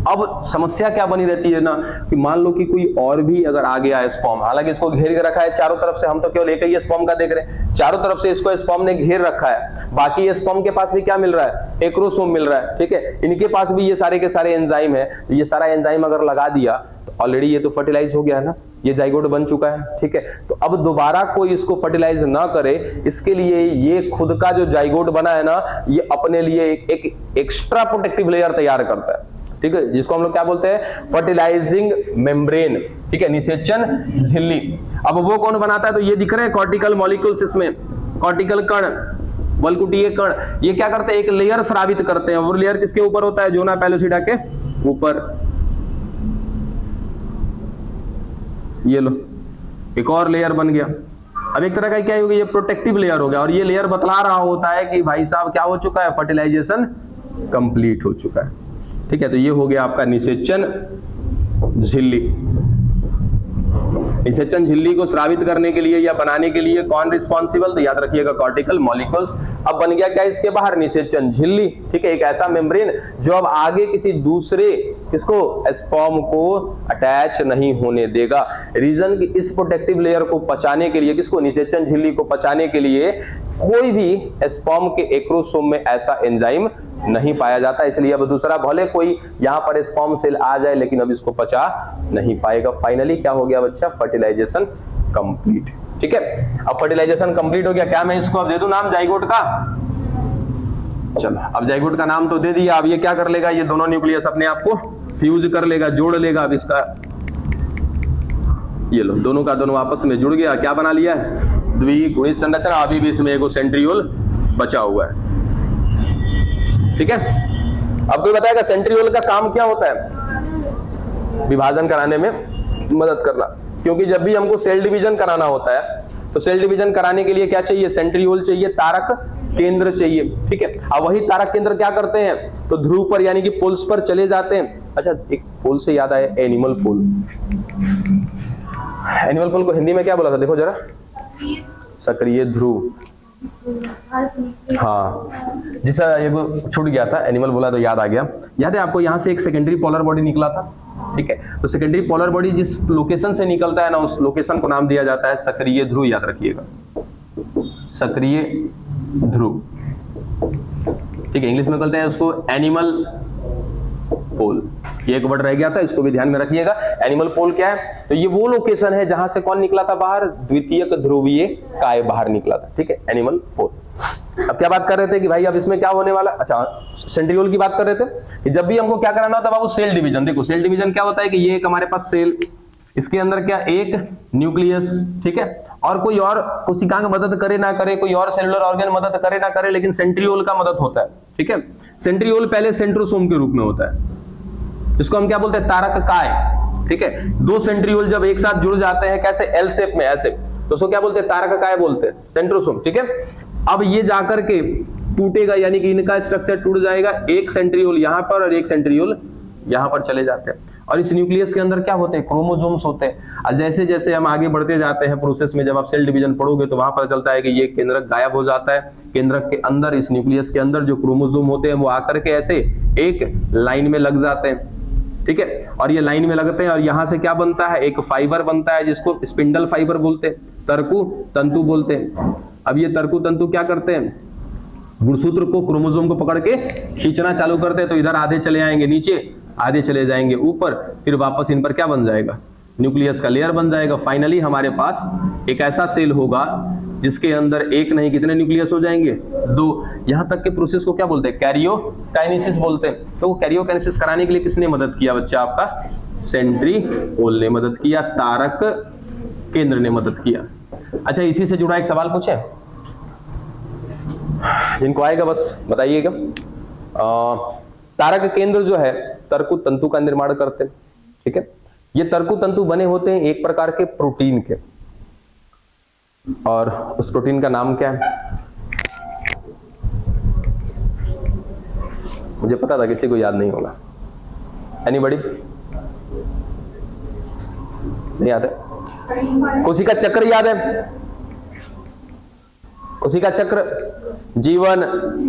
अब समस्या क्या बनी रहती है ना कि मान लो कि कोई और भी अगर आ गया स्पर्म, हालांकि इसको घेर के रखा है चारों तरफ से, हम तो केवल एक ही स्पर्म का देख रहे हैं, चारों तरफ से इसको स्पर्म ने घेर रखा है, बाकी स्पर्म के पास भी क्या मिल रहा है, एक्रोसोम मिल रहा है। ठीक है, इनके पास भी ये सारे के सारे एंजाइम है, ये सारा एंजाइम अगर लगा दिया तो ऑलरेडी ये तो फर्टिलाइज हो गया है ना, ये जाइगोट बन चुका है। ठीक है, तो अब दोबारा कोई इसको फर्टिलाइज ना करे, इसके लिए ये खुद का जो जाइगोट बना है ना, ये अपने लिए एक एक्स्ट्रा प्रोटेक्टिव लेयर तैयार करता है। ठीक है, जिसको हम लोग क्या बोलते हैं, फर्टिलाइजिंग मेम्ब्रेन। ठीक है, निषेचन झिल्ली। अब वो कौन बनाता है, तो ये दिख रहे हैं कॉर्टिकल मॉलिक्यूल्स, इसमें कॉर्टिकल कण, वल्कुटीय कण, ये क्या करते हैं, एक लेयर स्रावित करते हैं। वो लेयर किसके ऊपर होता है, जोना पैलोसिडा के ऊपर। ये लो एक और लेयर बन गया। अब एक तरह का क्या हो गया, ये प्रोटेक्टिव लेयर हो गया, और ये लेयर बतला रहा होता है कि भाई साहब क्या हो चुका है, फर्टिलाइजेशन कंप्लीट हो चुका है। ठीक है, तो ये हो गया आपका निषेचन झिल्ली। निषेचन झिल्ली को स्रावित करने के लिए या बनाने के लिए कौन रिस्पॉन्सिबल, तो याद रखिएगा कॉर्टिकल मॉलिक्यूल्स। अब बन गया क्या इसके बाहर, निषेचन झिल्ली। ठीक है, एक ऐसा मेम्ब्रेन जो अब आगे किसी दूसरे किसको, स्पर्म को अटैच नहीं होने देगा। रीजन कि इस प्रोटेक्टिव लेयर को पचाने के लिए, किसको, निषेचन झिल्ली को पचाने के लिए कोई भी स्पर्म के एक्रोसोम में ऐसा एंजाइम नहीं पाया जाता, इसलिए अब दूसरा भले कोई यहां पर स्पर्म सेल आ जाए लेकिन अब इसको पचा नहीं पाएगा। फाइनली क्या हो गया बच्चा, फर्टिलाइजेशन कंप्लीट। ठीक है, अब फर्टिलाइजेशन कंप्लीट हो गया, क्या मैं इसको अब दे दूं नाम जाइगोट का, चलो अब जाइगोट का नाम तो दे दिया। अब ये क्या कर लेगा, ये दोनों न्यूक्लियस अपने आप को फ्यूज कर लेगा, जोड़ लेगा। अब इसका ये लो दोनों का दोनों आपस में जुड़ गया, क्या बना लिया है, द्विगुणित संरचना। अभी भी इसमें एक सेंट्रियोल बचा हुआ है। ठीक है, अब कोई बताएगा सेंट्रियोल का काम क्या होता है, विभाजन कराने में मदद करना। क्योंकि जब भी हमको सेल डिवीजन कराना होता है तो सेल डिवीजन कराने के लिए क्या चाहिए, सेंट्रियोल चाहिए, तारक केंद्र चाहिए। ठीक है, अब वही तारक केंद्र क्या करते हैं, तो ध्रुव पर यानी कि पोल्स पर चले जाते हैं। अच्छा, एक पोल से याद आया, एनिमल पोल। एनिमल पोल को हिंदी में क्या बोला था, देखो जरा, सक्रिय ध्रुव। हाँ, जिसका ये छूट गया था, एनिमल बोला तो याद आ गया। याद है आपको, यहां से एक सेकेंडरी पोलर बॉडी निकला था। ठीक है, तो सेकेंडरी पोलर बॉडी जिस लोकेशन से निकलता है ना, उस लोकेशन को नाम दिया जाता है सक्रिय ध्रुव। याद रखिएगा, सक्रिय ध्रुव। ठीक है, इंग्लिश में कहते हैं उसको एनिमल पोल। ये एक वर्ड रह गया था, इसको भी ध्यान में रखिएगा। एनिमल पोल क्या है, तो ये वो लोकेशन है जहां से कौन निकला था बाहर, द्वितीयक ध्रुवीय काय बाहर निकला था। ठीक है, एनिमल पोल। अब क्या बात कर रहे थे कि भाई अब इसमें क्या होने वाला, अच्छा सेंट्रियोल की बात कर रहे थे कि जब भी हमको क्या कराना होता है बाबू, सेल डिवीजन। देखो सेल डिवीजन क्या होता है कि ये एक हमारे पास सेल, इसके अंदर क्या, एक न्यूक्लियस। ठीक है, और कोई और कोशिका का मदद करे ना करे, कोई और सेलुलर ऑर्गन मदद करे ना करे, लेकिन सेंट्रियोल का मदद होता है। ठीक है, सेंट्रियोल पहले सेंट्रोसोम के रूप में होता है, इसको हम क्या बोलते हैं, तारक काय। ठीक है, दो सेंट्रियोल जब एक साथ जुड़ जाते हैं, कैसे, एल शेप में, ऐसे, तो उसको क्या बोलते हैं, तारक काय बोलते हैं, सेंट्रोसोम। ठीक है, अब ये जाकर के टूटेगा, यानी कि इनका स्ट्रक्चर टूट जाएगा, एक सेंट्रियोल यहां पर और एक सेंट्रियोल यहां पर चले जाते हैं। और इस न्यूक्लियस के अंदर क्या होते हैं, क्रोमोसोम्स होते हैं। और जैसे जैसे हम आगे बढ़ते जाते हैं प्रोसेस में, जब आप सेल डिवीजन पढ़ोगे तो वहां पता चलता है कि ये केंद्रक गायब हो जाता है। केंद्रक के अंदर, इस न्यूक्लियस के अंदर जो क्रोमोसोम होते हैं वो आकर के ऐसे एक लाइन में लग जाते हैं। ठीक है, और ये लाइन में लगते हैं और यहां से क्या बनता है, एक फाइबर बनता है जिसको स्पिंडल फाइबर बोलते हैं, तर्कु तंतु बोलते हैं। अब ये तर्कु तंतु क्या करते हैं, गुणसूत्र को, क्रोमोसोम को पकड़ के खींचना चालू करते हैं, तो इधर आधे चले आएंगे नीचे, आधे चले जाएंगे ऊपर, फिर वापस इन पर क्या बन जाएगा, न्यूक्लियस का लेयर बन जाएगा। फाइनली हमारे पास एक ऐसा सेल होगा जिसके अंदर एक नहीं कितने न्यूक्लियस हो जाएंगे, दो। यहां तक के प्रोसेस को क्या बोलते हैं, कैरियोकाइनेसिस बोलते हैं। तो कैरियोकाइनेसिस कराने के लिए किसने मदद किया बच्चा, आपका सेंट्रियोल ने मदद किया, तारक केंद्र ने मदद किया। अच्छा, इसी से जुड़ा एक सवाल पूछे, जिनको आएगा बस बताइएगा। तारक केंद्र जो है तर्कु तंतु का निर्माण करते हैं। ठीक है, ये तर्कु तंतु बने होते हैं एक प्रकार के प्रोटीन के, और उस प्रोटीन का नाम क्या है, मुझे पता था किसी को याद नहीं होगा। एनीबॉडी, नहीं याद है? कोशिका चक्र याद है? कोशिका चक्र G1,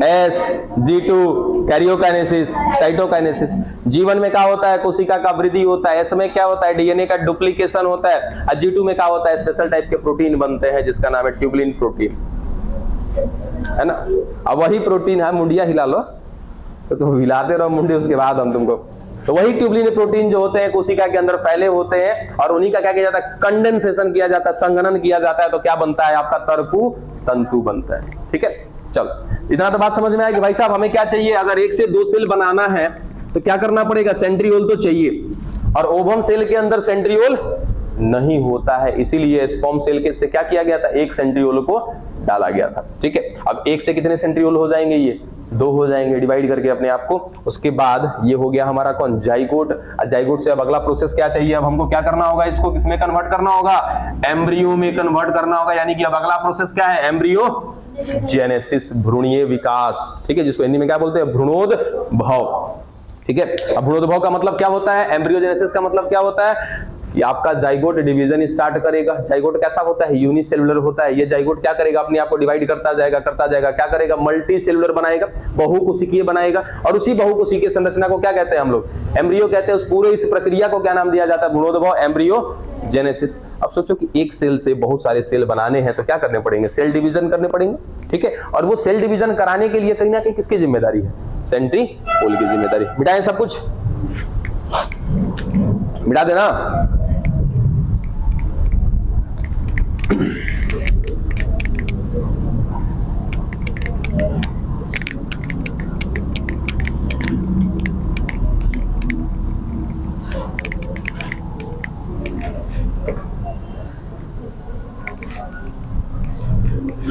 S, G2 karyokinesis, cytokinesis. G1 में क्या होता है? कोशिका का वृद्धि होता है। S में क्या होता है? डीएनए का डुप्लीकेशन होता है। और G2 में क्या होता है? स्पेशल टाइप के प्रोटीन बनते हैं जिसका नाम है ट्यूबुलिन प्रोटीन, है ना? अब वही प्रोटीन है, मुंडिया हिला लो तो तुम हिलाते रहो मुंडी, उसके बाद हम तुमको, तो वही ट्यूबुलिन प्रोटीन जो होते हैं कोशिका के अंदर फैले होते हैं और उन्हीं का क्या किया जाता है? कंडेंसेशन किया जाता है, संघनन किया जाता है। तो क्या बनता है? आपका तरकु तंतु बनता है। ठीक है, चलो इतना तो बात समझ में आया कि भाई साहब हमें क्या चाहिए? अगर 1 से 2 सेल बनाना है तो क्या करना पड़ेगा? सेंट्रियोल तो चाहिए, और ओवम सेल के अंदर सेंट्रियोल नहीं होता है, इसीलिए स्पर्म सेल के से क्या किया गया था? 1 सेंट्रियोल को डाला गया था। ठीक है, अब 1 से कितने सेंट्रियोल हो जाएंगे? ये 2 हो जाएंगे, डिवाइड करके अपने आप को। उसके बाद ये हो गया हमारा कौन? जाइगोट। जाइगोट से अब अगला प्रोसेस क्या चाहिए? अब हमको क्या करना होगा? इसको किसमें कन्वर्ट करना होगा? एम्ब्रियो में कन्वर्ट करना होगा। यानी कि अब अगला प्रोसेस क्या है? एम्ब्रियो जेनेसिस, भ्रूणीय विकास। ठीक है, जिसको हिंदी में क्या बोलते हैं? भ्रूणोद्भव। ठीक है, अब भ्रूणोद्भव का मतलब क्या होता है? एम्ब्रियोजेनेसिस का मतलब क्या होता है? कि आपका जाइगोट डिवीजन स्टार्ट करेगा। जाइगोट कैसा होता है? यूनिसेलुलर होता है। ये जाइगोट क्या करेगा? अपने आप को डिवाइड करता जाएगा क्या करेगा? मल्टी सेलुलर बनाएगा, बहुकोशिकीय बनाएगा। और उसी बहुकोशिकीय संरचना को क्या कहते हैं हम लोग? एम्ब्रियो कहते हैं। उस पूरे इस प्रक्रिया को क्या नाम दिया जाता है? भ्रूणोद्भव, एम्ब्रियोजेनेसिस। अब सोचो कि एक सेल से बहुत सारे सेल बनाने हैं तो क्या करने पड़ेंगे? सेल डिवीजन करने पड़ेंगे। ठीक है, और वो सेल डिवीजन कराने के लिए कहीं ना कहीं किसकी जिम्मेदारी है? सेंट्रियोल की जिम्मेदारी। मिटाएं सब कुछ, मिटा देना।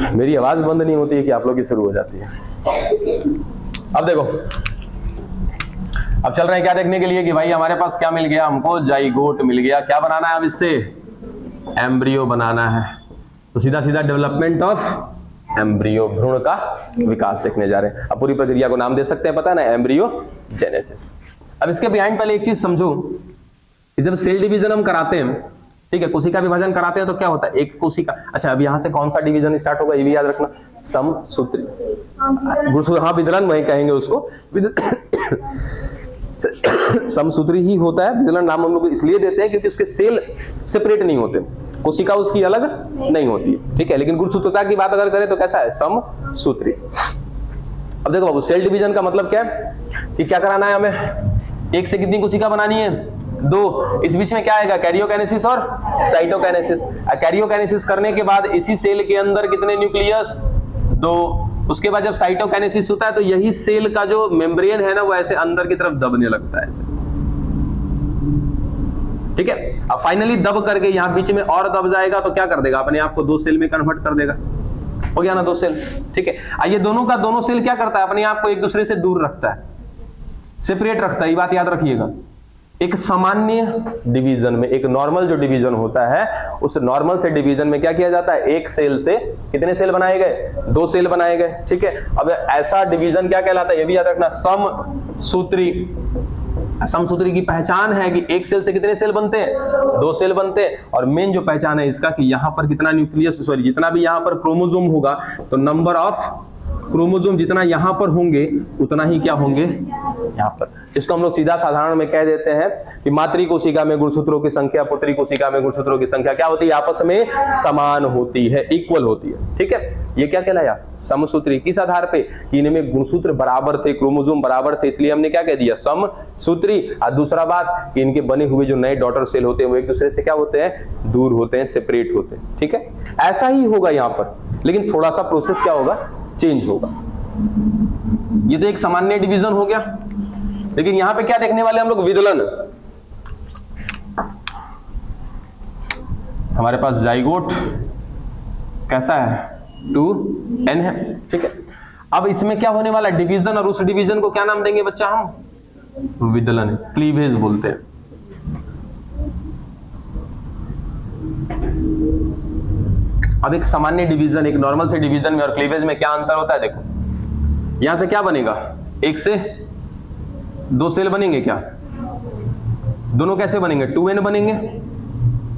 मेरी आवाज बंद नहीं होती है कि आप लोग की शुरू हो जाती है। अब देखो, अब चल रहे हैं क्या देखने के लिए कि भाई हमारे पास क्या मिल गया? हमको जाइगोट मिल गया। क्या बनाना है अब इससे? एम्ब्रियो बनाना है। तो सीधा सीधा डेवलपमेंट ऑफ एम्ब्रियो, भ्रूण का विकास देखने जा रहे हैं। अब पूरी प्रक्रिया को नाम दे सकते हैं, पता है ना? एम्ब्रियोजेनेसिस। अब इसके बिहाइंड पहले एक चीज समझो कि जब सेल डिवीजन हम कराते हैं, ठीक है, कोशिका विभाजन कराते हैं तो क्या होता है? एक कोशिका, अच्छा अब यहां से कौन सा डिवीजन स्टार्ट होगा ये भी याद रखना, समसूत्री। हाँ, विदलन वही कहेंगे उसको, समसूत्री ही होता है। विदलन नाम हम लोग इसलिए देते हैं क्योंकि उसके सेल सेपरेट नहीं होते, कोशिका उसकी अलग नहीं होती है। ठीक है, लेकिन गुणसूत्रता की बात अगर करें तो कैसा है? समसूत्री। अब देखो बाबू, सेल डिवीजन का मतलब क्या है कि क्या कराना है हमें? 1 से कितनी कोशिका बनानी है? 2। इस बीच में क्या आएगा? कैरियोकाइनेसिस और साइटोकाइनेसिस। कैरियोकाइनेसिस करने के बाद इसी सेल के अंदर कितने न्यूक्लियस? 2। उसके बाद जब साइटोकाइनेसिस होता है तो यही सेल का जो मेम्ब्रेन है ना, वो ऐसे अंदर की तरफ दबने लगता है ऐसे। ठीक है, अब फाइनली दब करके यहां बीच में और दब जाएगा तो क्या कर देगा? अपने आप को 2 सेल में कन्वर्ट कर देगा। हो गया ना 2 सेल। ठीक है, ये दोनों का दोनों सेल क्या करता है? अपने आप को एक दूसरे से दूर रखता है, सेपरेट रखता है। ये बात याद रखिएगा। एक सामान्य डिवीजन में, एक नॉर्मल जो डिवीजन होता है, उस नॉर्मल से डिवीजन में क्या किया जाता है? एक सेल से कितने सेल बनाए गए? 2 सेल बनाए गए। ठीक है, अब ऐसा डिवीजन क्या कहलाता है? ये भी याद रखना, समसूत्री। समसूत्री की पहचान है कि एक सेल से कितने सेल बनते हैं? 2 सेल बनते हैं। और मेन जो पहचान है इसका कि यहां पर कितना न्यूक्लियस, सॉरी जितना भी यहां पर क्रोमोसोम होगा तो नंबर ऑफ क्रोमोसोम जितना यहां पर होंगे उतना ही क्या होंगे यहां पर। इसको हम लोग सीधा साधारण में कह देते हैं कि मातृ कोशिका में गुणसूत्रों की संख्या पुत्री कोशिका में गुणसूत्रों की संख्या क्या होती है? आपस में समान होती है, इक्वल होती है। ठीक है, ये क्या कहलाया? समसूत्री। किस आधार पे? कि इनमें गुणसूत्र बराबर थे, क्रोमोसोम बराबर थे, इसलिए हमने क्या कह दिया? समसूत्री। और दूसरा बात कि इनके बने हुए जो नए डॉटर सेल होते हैं वो एक दूसरे से क्या होते हैं? दूर होते हैं, सेपरेट होते हैं। ठीक है, ऐसा ही होगा यहां पर, लेकिन थोड़ा सा प्रोसेस क्या होगा? चेंज होगा। ये तो एक सामान्य डिवीजन हो गया, लेकिन यहां पे क्या देखने वाले हम लोग? विदलन। हमारे पास जाइगोट कैसा है? 2n है। ठीक है, अब इसमें क्या होने वाला? डिवीजन। और उस डिवीजन को क्या नाम देंगे बच्चा? हम विदलन, क्लीवेज बोलते हैं। अब एक सामान्य डिवीजन, एक नॉर्मल से डिवीजन में और क्लीवेज में क्या अंतर होता है? देखो, यहां से क्या बनेगा? 1 से 2 सेल बनेंगे क्या? दोनों कैसे बनेंगे? 2n बनेंगे।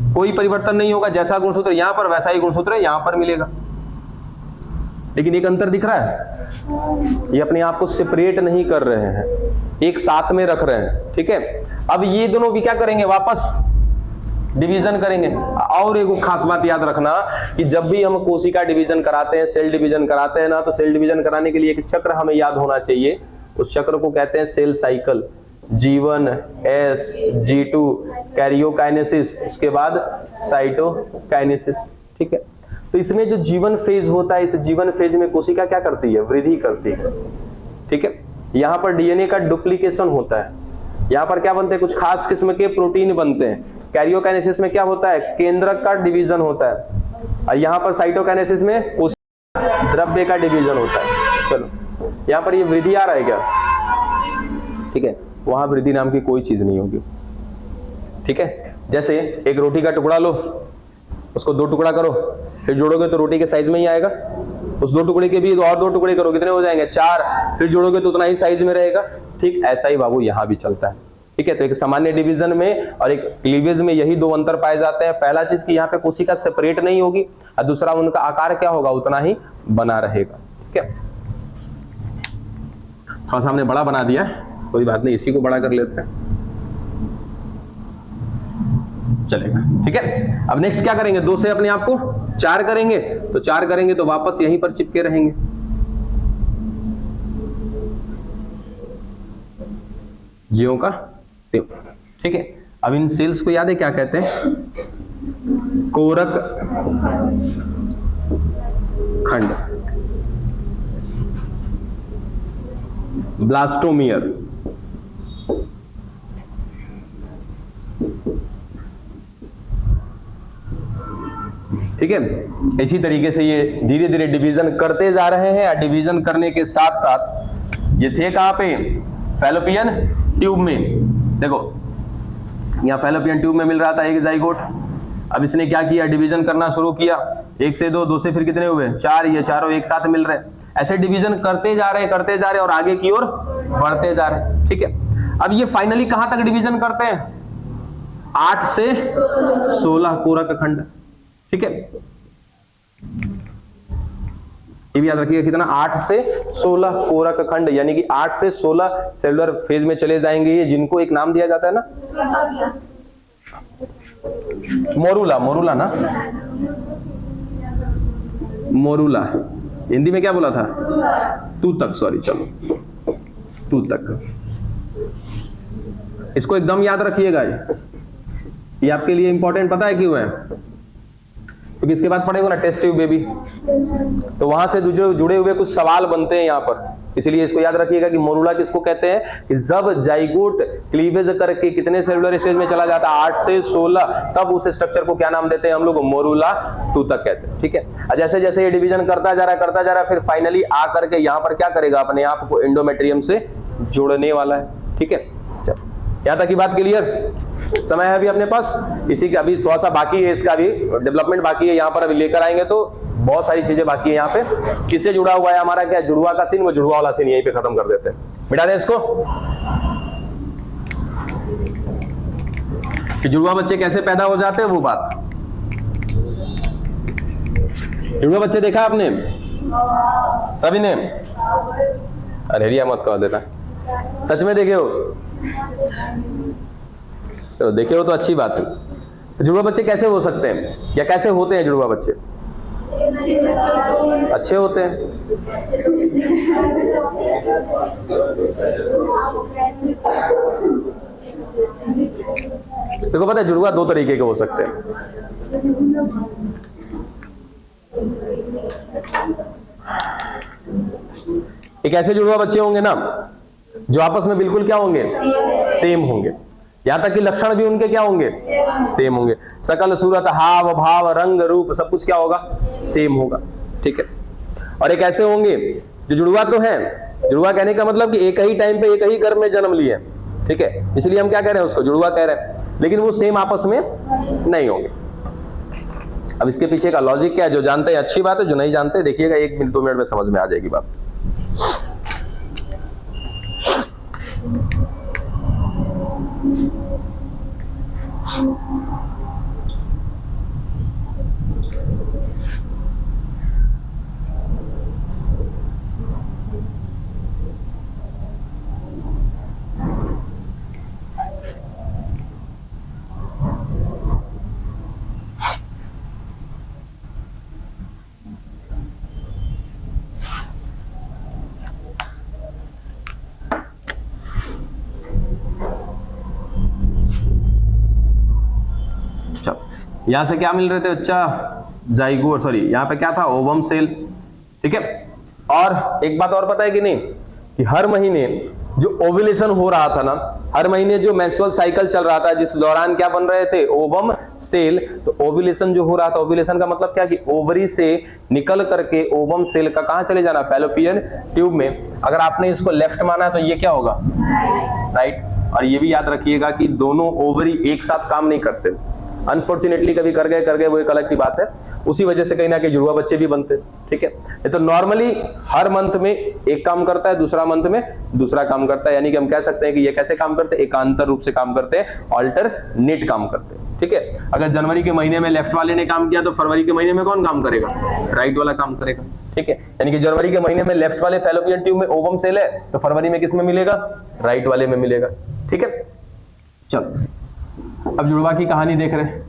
कोई परिवर्तन नहीं होगा, जैसा गुणसूत्र यहां पर वैसा ही गुणसूत्र यहां पर मिलेगा। लेकिन एक अंतर दिख रहा है, ये अपने आप को सेपरेट नहीं कर रहे हैं, एक साथ में रख रहे हैं, ठीक है। अब ये दोनों भी क्या करेंगे, वापस डिवीजन करेंगे। और एक खास बात याद रखना कि जब भी हम कोशिका डिवीजन कराते हैं, सेल डिवीजन कराते हैं ना, तो सेल डिवीजन कराने के लिए एक चक्र हमें याद होना चाहिए। उस चक्र को कहते हैं cell cycle. G1, S, G2 karyokinesis, उसके बाद साइटोकाइनेसिस, ठीक है। तो इसमें जो जीवन फेज होता है, इस जीवन फेज में कोशिका क्या करती है, वृद्धि करती है, ठीक है। यहाँ पर डीएनए का डुप्लीकेशन होता है, यहाँ पर क्या बनते हैं, कुछ खास किस्म के प्रोटीन बनते हैं। कैरियोकाइनेसिस में क्या होता है, केंद्रक का डिवीजन होता है, और यहाँ पर साइटोकाइनेसिस में कोशिका द्रव्य का डिवीजन होता है। चलो यहाँ पर ये वृद्धि आ रहा है क्या, ठीक है, वहां वृद्धि नाम की कोई चीज नहीं होगी, ठीक है। जैसे एक रोटी का टुकड़ा लो, उसको 2 टुकड़ा करो, फिर जोड़ोगे तो रोटी के साइज में ही आएगा। उस 2 टुकड़े के भी और 2 टुकड़े करो, कितने हो जाएंगे, 4, फिर जोड़ोगे तो उतना ही साइज में रहेगा। ठीक ऐसा ही बाबू यहाँ भी चलता है, ठीक है। तो एक सामान्य डिवीजन में और एक क्लीवेज में यही 2 अंतर पाए जाते हैं। पहला चीज कि यहाँ पे कोशिका सेपरेट नहीं होगी, और दूसरा उनका आकार क्या होगा, उतना ही बना रहेगा, ठीक है। थोड़ा सा हमने बड़ा बना दिया, कोई बात नहीं, इसी को बड़ा कर लेते हैं, चलेगा, ठीक है। अब नेक्स्ट क्या करेंगे, 2 से अपने आप को 4 करेंगे, तो 4 करेंगे तो वापस यहीं पर चिपके रहेंगे। ज्यों का त्यों, ठीक है। अब इन सेल्स को याद है क्या कहते हैं, कोरक खंड, ब्लास्टोमियर, ठीक है। इसी तरीके से ये धीरे धीरे डिवीजन करते जा रहे हैं, और डिवीजन करने के साथ साथ ये थे कहां पे, फैलोपियन ट्यूब में। देखो यहाँ फैलोपियन ट्यूब में मिल रहा था एक जाइगोट, अब इसने क्या किया, डिवीजन करना शुरू किया, 1 से 2, 2 से फिर कितने हुए, 4, ये चारों एक साथ मिल रहे हैं। ऐसे डिवीजन करते जा रहे और आगे की ओर बढ़ते जा रहे हैं, ठीक है। अब ये फाइनली कहां तक डिवीजन करते हैं, 8 से 16 कोरक खंड, ठीक है। ये भी याद रखिएगा कितना, 8 से 16 कोरक खंड, यानी कि 8 से 16 सेलुलर फेज में चले जाएंगे ये, जिनको एक नाम दिया जाता है ना, मोरूला ना, मोरूला। हिंदी में क्या बोला था, तूतक, सॉरी, चलो तूतक। इसको एकदम याद रखिएगा, ये आपके लिए इंपॉर्टेंट पता है क्यों है, क्योंकि इसके बाद पढ़ेगा ना टेस्ट ट्यूब बेबी, तो वहां से जुड़े हुए कुछ सवाल बनते हैं यहाँ पर। इसीलिए इसको याद रखिएगा कि मोरूला किसको कहते हैं, कि जब जाइगोट क्लीवेज करके कितने सेलुलर स्टेज में चला जाता है, 8 से 16, तब उस स्ट्रक्चर को क्या नाम देते हैं हम लोग, मोरूला तूतक कहते हैं, ठीक है। जैसे जैसे ये डिवीजन करता जा रहा है, फिर फाइनली आ करके यहाँ पर क्या करेगा, अपने आप को एंडोमेट्रियम से जोड़ने वाला है, ठीक है। यहाँ तक की बात क्लियर, समय है अभी अपने पास, इसी का अभी थोड़ा सा बाकी है, इसका भी डेवलपमेंट बाकी है, यहाँ पर अभी लेकर आएंगे तो बहुत सारी चीजें बाकी है। यहाँ पे किससे जुड़ा हुआ है हमारा, क्या जुड़वा का सीन, वो जुड़वा वाला सीन यहीं पे खत्म कर देते हैं, मिटा दें इसको। कि जुड़वा बच्चे कैसे पैदा हो जाते हैं वो बात, जुड़वा बच्चे देखा आपने सभी ने, अरे मत कह देना, सच में देखे हो, तो देखे हो तो अच्छी बात है। जुड़वा बच्चे कैसे हो सकते हैं, या कैसे होते हैं जुड़वा बच्चे, अच्छे होते हैं। देखो पता है जुड़वा 2 तरीके के हो सकते हैं, एक ऐसे जुड़वा बच्चे होंगे ना जो आपस में बिल्कुल क्या होंगे, सेम होंगे, यहां तक कि लक्षण भी उनके क्या होंगे, सेम होंगे, सकल सूरत, हाव भाव, रंग रूप सब कुछ क्या होगा, सेम होगा, ठीक है। और एक ऐसे होंगे जो जुड़वा तो है, जुड़वा कहने का मतलब कि एक ही टाइम पे एक ही गर्भ में जन्म लिए, ठीक है, इसलिए हम क्या कह रहे हैं, उसको जुड़वा कह रहे हैं, लेकिन वो सेम आपस में नहीं होंगे। अब इसके पीछे का लॉजिक क्या है, जो जानते हैं अच्छी बात है, जो नहीं जानते देखिएगा 1 मिनट 2 मिनट में समझ में आ जाएगी बात। यहां से क्या मिल रहे थे बच्चा, जाइगोट, सॉरी यहाँ पे क्या था, ओवम सेल। ठीक है, और एक बात और पता है कि नहीं, कि हर महीने जो ओव्यूलेशन हो रहा था ना, हर महीने जो मेंस्ट्रुअल साइकिल चल रहा था, जिस दौरान क्या बन रहे थे, ओवम सेल। तो ओव्यूलेशन जो हो रहा था, ओव्यूलेशन का मतलब क्या कि ओवरी से निकल करके ओवम सेल का कहां चले जाना, फैलोपियन ट्यूब में। अगर आपने इसको लेफ्ट माना है तो ये क्या होगा, राइट। और ये भी याद रखिएगा कि दोनों ओवरी एक साथ काम नहीं करते, अनफॉर्चुनेटली कभी कर गए वो एक अलग की बात है। उसी वजह से कहीं ना कहीं जुड़वा बच्चे भी बनते हैं। ठीक है, ये तो नॉर्मली हर मंथ में एक काम करता है, दूसरा मंथ में दूसरा काम करता है। यानी कि हम कह सकते हैं कि ये कैसे काम करते हैं, एकांतर रूप से काम करते हैं, ऑल्टरनेट काम करते हैं। ठीक है, अगर जनवरी के महीने में लेफ्ट वाले ने काम किया तो फरवरी के महीने में कौन काम करेगा, राइट वाला काम करेगा। ठीक है, यानी कि जनवरी के महीने में लेफ्ट वाले फैलोपियन ट्यूब में ओवम सेल है, तो फरवरी में किस में मिलेगा, राइट वाले में मिलेगा। ठीक है, चलो अब जुड़वा की कहानी देख रहे हैं।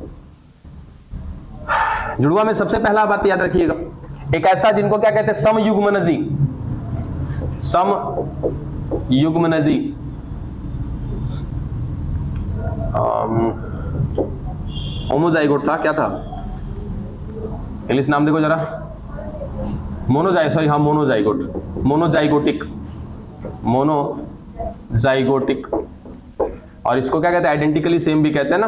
जुड़वा में सबसे पहला बात याद रखिएगा, एक ऐसा जिनको क्या कहते हैं, समयुग्मनजी, समयुग्मनजी, होमोजाइगोट था, क्या था इंग्लिश नाम देखो जरा, मोनोजाइगोट, मोनोजाइगोटिक, मोनोजाइगोटिक। और इसको क्या कहते हैं, आइडेंटिकली सेम भी कहते हैं ना।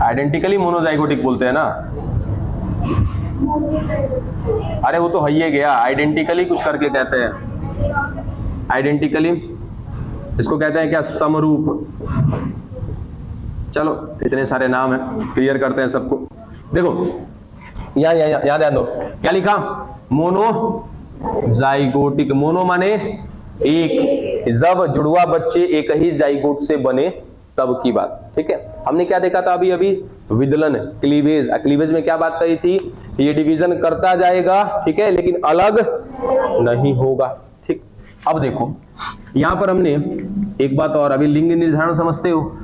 आइडेंटिकली मोनोजाइगोटिक बोलते हैं ना, अरे वो तो है ही गया, आइडेंटिकली कुछ करके कहते हैं, आइडेंटिकली इसको कहते हैं क्या, समरूप। चलो इतने सारे नाम है, क्लियर करते हैं सबको। देखो यहाँ ध्यान दो, क्या लिखा, मोनोजाइगोटिक। मोनो माने एक, जब जुड़वा बच्चे एक ही जाइगोट से बने तब की बात। ठीक है, हमने क्या देखा था अभी विदलन, क्लीवेज। क्लीवेज में क्या बात कही थी, ये डिवीजन करता जाएगा, ठीक है, लेकिन अलग नहीं होगा। ठीक, अब देखो यहां पर हमने एक बात और, अभी लिंग निर्धारण समझते हो,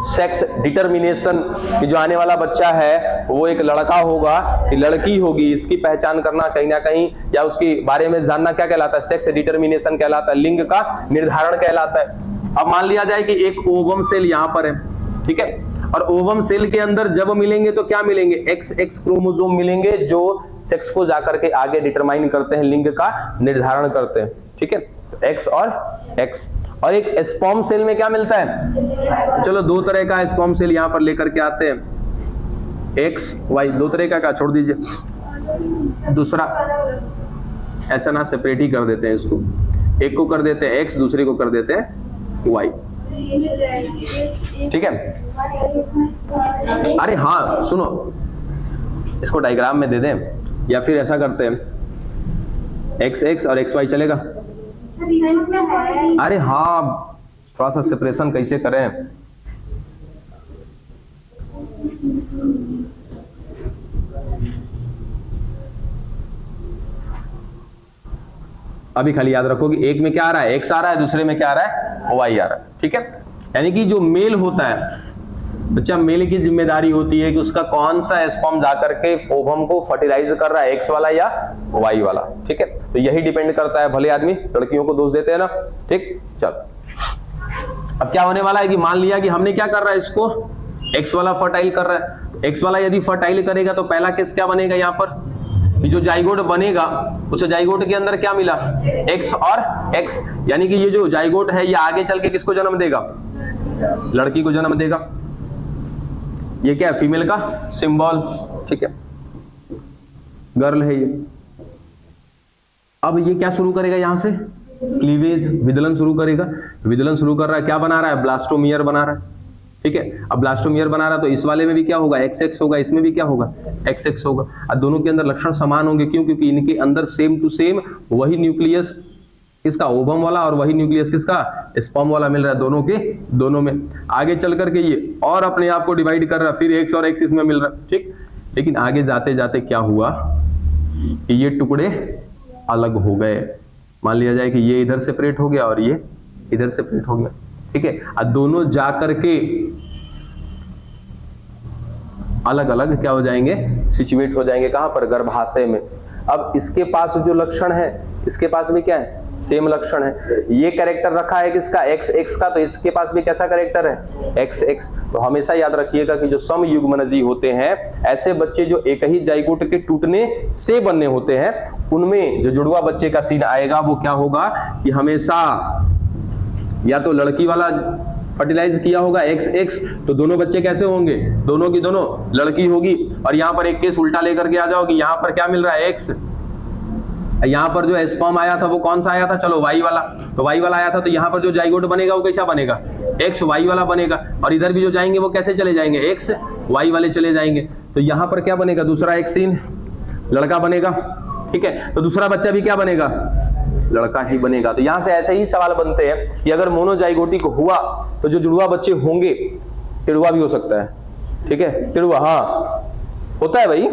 सेक्स डिटर्मिनेशन, कि जो आने वाला बच्चा है वो एक लड़का होगा कि लड़की होगी, इसकी पहचान करना कहीं ना कहीं, या उसके बारे में जानना क्या कहलाता है, सेक्स डिटर्मिनेशन कहलाता है, लिंग का निर्धारण कहलाता है। अब मान लिया जाए कि एक ओवम सेल यहां पर है, ठीक है, और ओवम सेल के अंदर जब मिलेंगे तो क्या मिलेंगे, XX क्रोमोसोम मिलेंगे, जो सेक्स को जाकर के आगे डिटरमाइन करते हैं, लिंग का निर्धारण करते हैं। ठीक है, X और X। और एक स्पर्म सेल में क्या मिलता है, चलो दो तरह का स्पर्म सेल यहां पर लेकर के आते हैं, X Y, दो तरह का छोड़ दीजिए, दूसरा ऐसा ना सेपरेट ही कर देते हैं इसको, एक को कर देते हैं X, दूसरे को कर देते हैं Y। ठीक है, अरे हाँ सुनो, इसको डायग्राम में दे दें, या फिर ऐसा करते हैं XX और XY चलेगा। अरे हाँ, थोड़ा सा सेपरेशन कैसे करें, अभी खाली याद रखो कि एक में क्या आ रहा है, X आ रहा है, दूसरे में क्या आ रहा है, Y आ रहा है। ठीक है, यानी कि जो मेल होता है बच्चा, मेल की जिम्मेदारी होती है कि उसका कौन सा स्पर्म जाकर के ओवम को फर्टिलाइज कर रहा है, X वाला या Y वाला। ठीक है, तो यही डिपेंड करता है, भले आदमी लड़कियों को दोष देते हैं ना। ठीक, चल अब क्या होने वाला है कि मान लिया कि हमने क्या कर रहा है, इसको X वाला फर्टाइल कर रहा है। X वाला यदि फर्टाइल करेगा तो पहला केस क्या बनेगा, यहाँ पर जो जाइगोट बनेगा उस जाइगोट के अंदर क्या मिला, X और X, यानी कि ये जो जाइगोट है ये आगे चल के किसको जन्म देगा, लड़की को जन्म देगा। ये क्या है, फीमेल का सिंबल। ठीक है, गर्ल है ये। अब ये क्या शुरू करेगा, यहां से क्लीवेज, विदलन शुरू करेगा। विदलन शुरू कर रहा है, क्या बना रहा है, ब्लास्टोमियर बना रहा है। ठीक है, अब ब्लास्टोमियर बना रहा है तो इस वाले में भी क्या होगा, XX होगा, इसमें भी क्या होगा, XX होगा। और दोनों के अंदर लक्षण समान होंगे, क्यों, क्योंकि इनके अंदर सेम टू सेम वही न्यूक्लियस किसका, ओवम वाला, और वही न्यूक्लियस किसका, स्पर्म वाला मिल रहा है, दोनों के दोनों में। आगे चल करके ये और अपने आप को डिवाइड कर रहा है, फिर X और X इसमें मिल रहा है। ठीक, लेकिन आगे जाते जाते क्या हुआ कि ये टुकड़े अलग हो गए। मान लिया जाए कि ये इधर सेपरेट हो गया और ये इधर सेपरेट हो गया। ठीक है, और दोनों जाकर के अलग अलग क्या हो जाएंगे, सिचुएट हो जाएंगे, कहां पर, गर्भाशय में। अब इसके पास जो लक्षण है इसके पास भी क्या है, सेम लक्षण है। ये कैरेक्टर रखा है किसका, एक्स एक्स का, तो इसके पास भी कैसा कैरेक्टर है, एक्स एक्स। तो हमेशा याद रखिएगा कि जो समयुग्मनजी होते हैं, ऐसे बच्चे जो एक ही जाइगोट के टूटने से बनने होते हैं, उनमें जो जुड़वा बच्चे का सीन आएगा वो क्या होगा कि हमेशा या तो लड़की वाला फर्टिलाइज किया होगा एक्स एक्स, तो दोनों बच्चे कैसे होंगे, दोनों की दोनों लड़की होगी। और यहां पर एक केस उल्टा लेकर के आ जाओ कि यहां पर क्या मिल रहा है, एक्स, यहां पर जो स्पर्म आया था वो कौन सा आया था, चलो वाई वाला, तो वाई वाला आया था, तो यहां पर जो जाइगोट बनेगा वो कैसा बनेगा, एक्स वाई वाला बनेगा। और इधर भी जो जाएंगे वो कैसे चले जाएंगे, एक्स वाई वाले चले जाएंगे। तो यहां पर क्या बनेगा, दूसरा एक सीन लड़का बनेगा, ठीक है। तो दूसरा बच्चा भी क्या बनेगा, लड़का ही बनेगा। तो यहां से ऐसे ही सवाल बनते हैं कि अगर मोनोजाइगोटिक हुआ तो जो जुड़वा बच्चे होंगे, तिड़वा भी हो सकता है, ठीक है, तिड़वा, हाँ होता है भाई।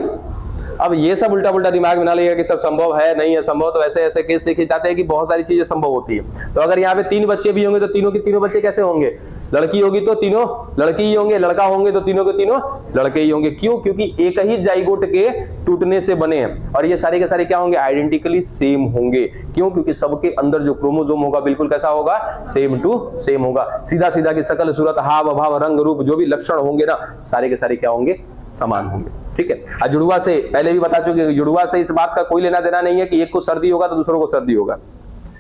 अब ये सब उल्टा पुल्टा दिमाग में ना लेगा कि सब संभव है, नहीं है संभव, तो ऐसे ऐसे केस देखे जाते हैं कि बहुत सारी चीजें संभव होती है। तो अगर यहाँ पे 3 बच्चे भी होंगे तो तीनों के तीनों बच्चे कैसे होंगे, लड़की होगी तो तीनों लड़के ही होंगे, लड़का होंगे तो तीनों के तीनों लड़के ही होंगे। क्यों, क्योंकि एक ही जाइगोट के टूटने से बने हैं और ये सारे के सारे क्या होंगे, आइडेंटिकली सेम होंगे। क्यों, क्योंकि सबके अंदर जो क्रोमोसोम होगा बिल्कुल कैसा होगा, सेम टू सेम होगा। सीधा सीधा की सकल सूरत, हाव भाव रंग रूप जो भी लक्षण होंगे ना, सारे के सारे क्या होंगे, समान होंगे, ठीक है। जुड़वा से पहले भी बता चुके हैं, जुड़वा से इस बात का कोई लेना देना नहीं है कि एक को सर्दी होगा तो दूसरों को सर्दी होगा,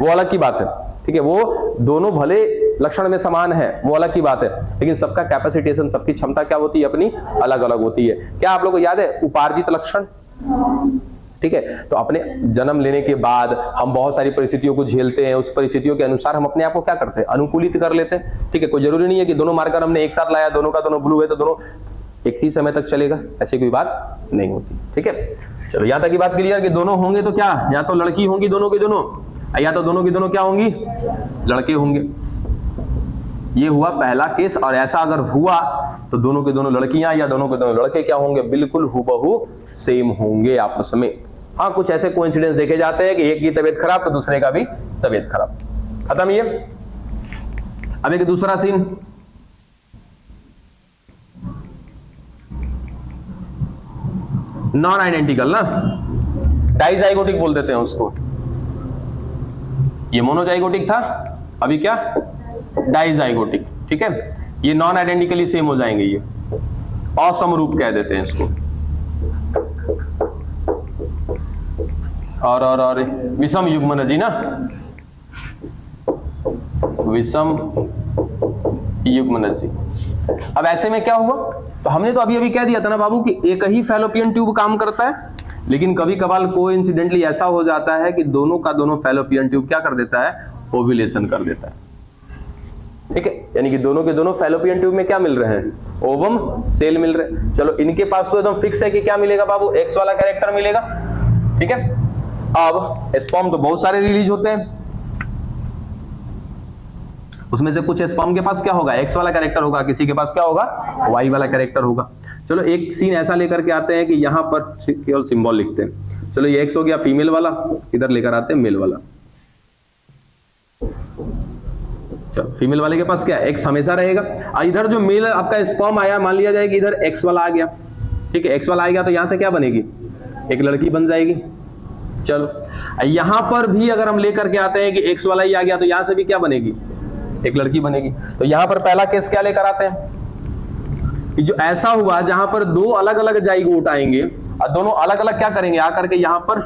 वो अलग की बात है, ठीक है। वो दोनों भले लक्षण में समान है, वो अलग की बात है, लेकिन सबका कैपेसिटेशन, सबकी क्षमता क्या होती है, अपनी अलग अलग होती है। क्या आप लोगों को याद है उपार्जित लक्षण, ठीक है। तो अपने जन्म लेने के बाद हम बहुत सारी परिस्थितियों को झेलते हैं, उस परिस्थितियों के अनुसार हम अपने आप को क्या करते हैं, अनुकूलित कर लेते हैं, ठीक है। कोई जरूरी नहीं है कि दोनों मार्कर हमने एक साथ लाया, दोनों का दोनों ब्लू है तो दोनों एक ही समय तक चलेगा, ऐसी कोई बात नहीं होती, ठीक है। चलो यहां तक की बात क्लियर कि दोनों होंगे तो क्या, या तो लड़की होंगी दोनों की दोनों, या तो दोनों की दोनों क्या होंगी, लड़के होंगे। ये हुआ पहला केस। और ऐसा अगर हुआ तो दोनों के दोनों लड़कियां या दोनों के दोनों लड़के क्या होंगे, बिल्कुल हुबहू सेम होंगे आपस में। हाँ, कुछ ऐसे कोइंसिडेंस देखे जाते हैं कि एक की तबीयत खराब तो दूसरे का भी तबीयत खराब। खत्म ये। अब एक दूसरा सीन, नॉन आइडेंटिकल ना, डाइजाइगोटिक बोल देते हैं उसको। ये मोनोजाइगोटिक था, अभी क्या डाइजाइगोटिक, ठीक है। ये नॉन आइडेंटिकली सेम हो जाएंगे, ये असमरूप कह देते हैं इसको। और विषम युग्मनजी ना, विषम युग्मनजी। अब ऐसे में क्या हुआ, तो हमने तो अभी अभी कह दिया था ना बाबू कि एक ही फैलोपियन ट्यूब काम करता है, लेकिन कभी कभार कोइंसिडेंटली ऐसा हो जाता है कि दोनों का दोनों फैलोपियन ट्यूब क्या कर देता है, ओव्यूलेशन कर देता है, ठीक है। यानी कि दोनों के दोनों फैलोपियन ट्यूब में क्या मिल रहे हैं, ओवम सेल मिल रहे हैं। चलो इनके पास तो एकदम फिक्स है कि क्या मिलेगा बाबू, एक्स वाला कैरेक्टर मिलेगा, ठीक है। अब स्पर्म तो बहुत सारे रिलीज होते हैं, उसमें से कुछ स्पर्म के पास क्या होगा, एक्स वाला कैरेक्टर होगा, किसी के पास क्या होगा, वाई वाला कैरेक्टर होगा। चलो एक सीन ऐसा लेकर के आते हैं कि यहां पर केवल सिंबल लिखते हैं। चलो ये एक्स हो गया फीमेल वाला, इधर लेकर आते हैं मेल वाला। चलो फीमेल वाले के पास क्या, एक्स हमेशा रहेगा। और इधर जो मेल आपका स्पर्म आया, मान लिया जाए कि इधर एक्स वाला आ गया, ठीक है। एक्स वाला आ गया तो यहां से क्या बनेगी, एक लड़की बन जाएगी। चलो यहां पर भी अगर हम लेकर के आते हैं कि एक्स वाला ही आ गया तो यहां से भी क्या बनेगी, एक लड़की बनेगी। तो यहां पर पहला केस क्या लेकर आते हैं कि जो ऐसा हुआ जहां पर दो अलग अलग जाइगोट आएंगे और दोनों अलग अलग क्या करेंगे, आकर के यहां पर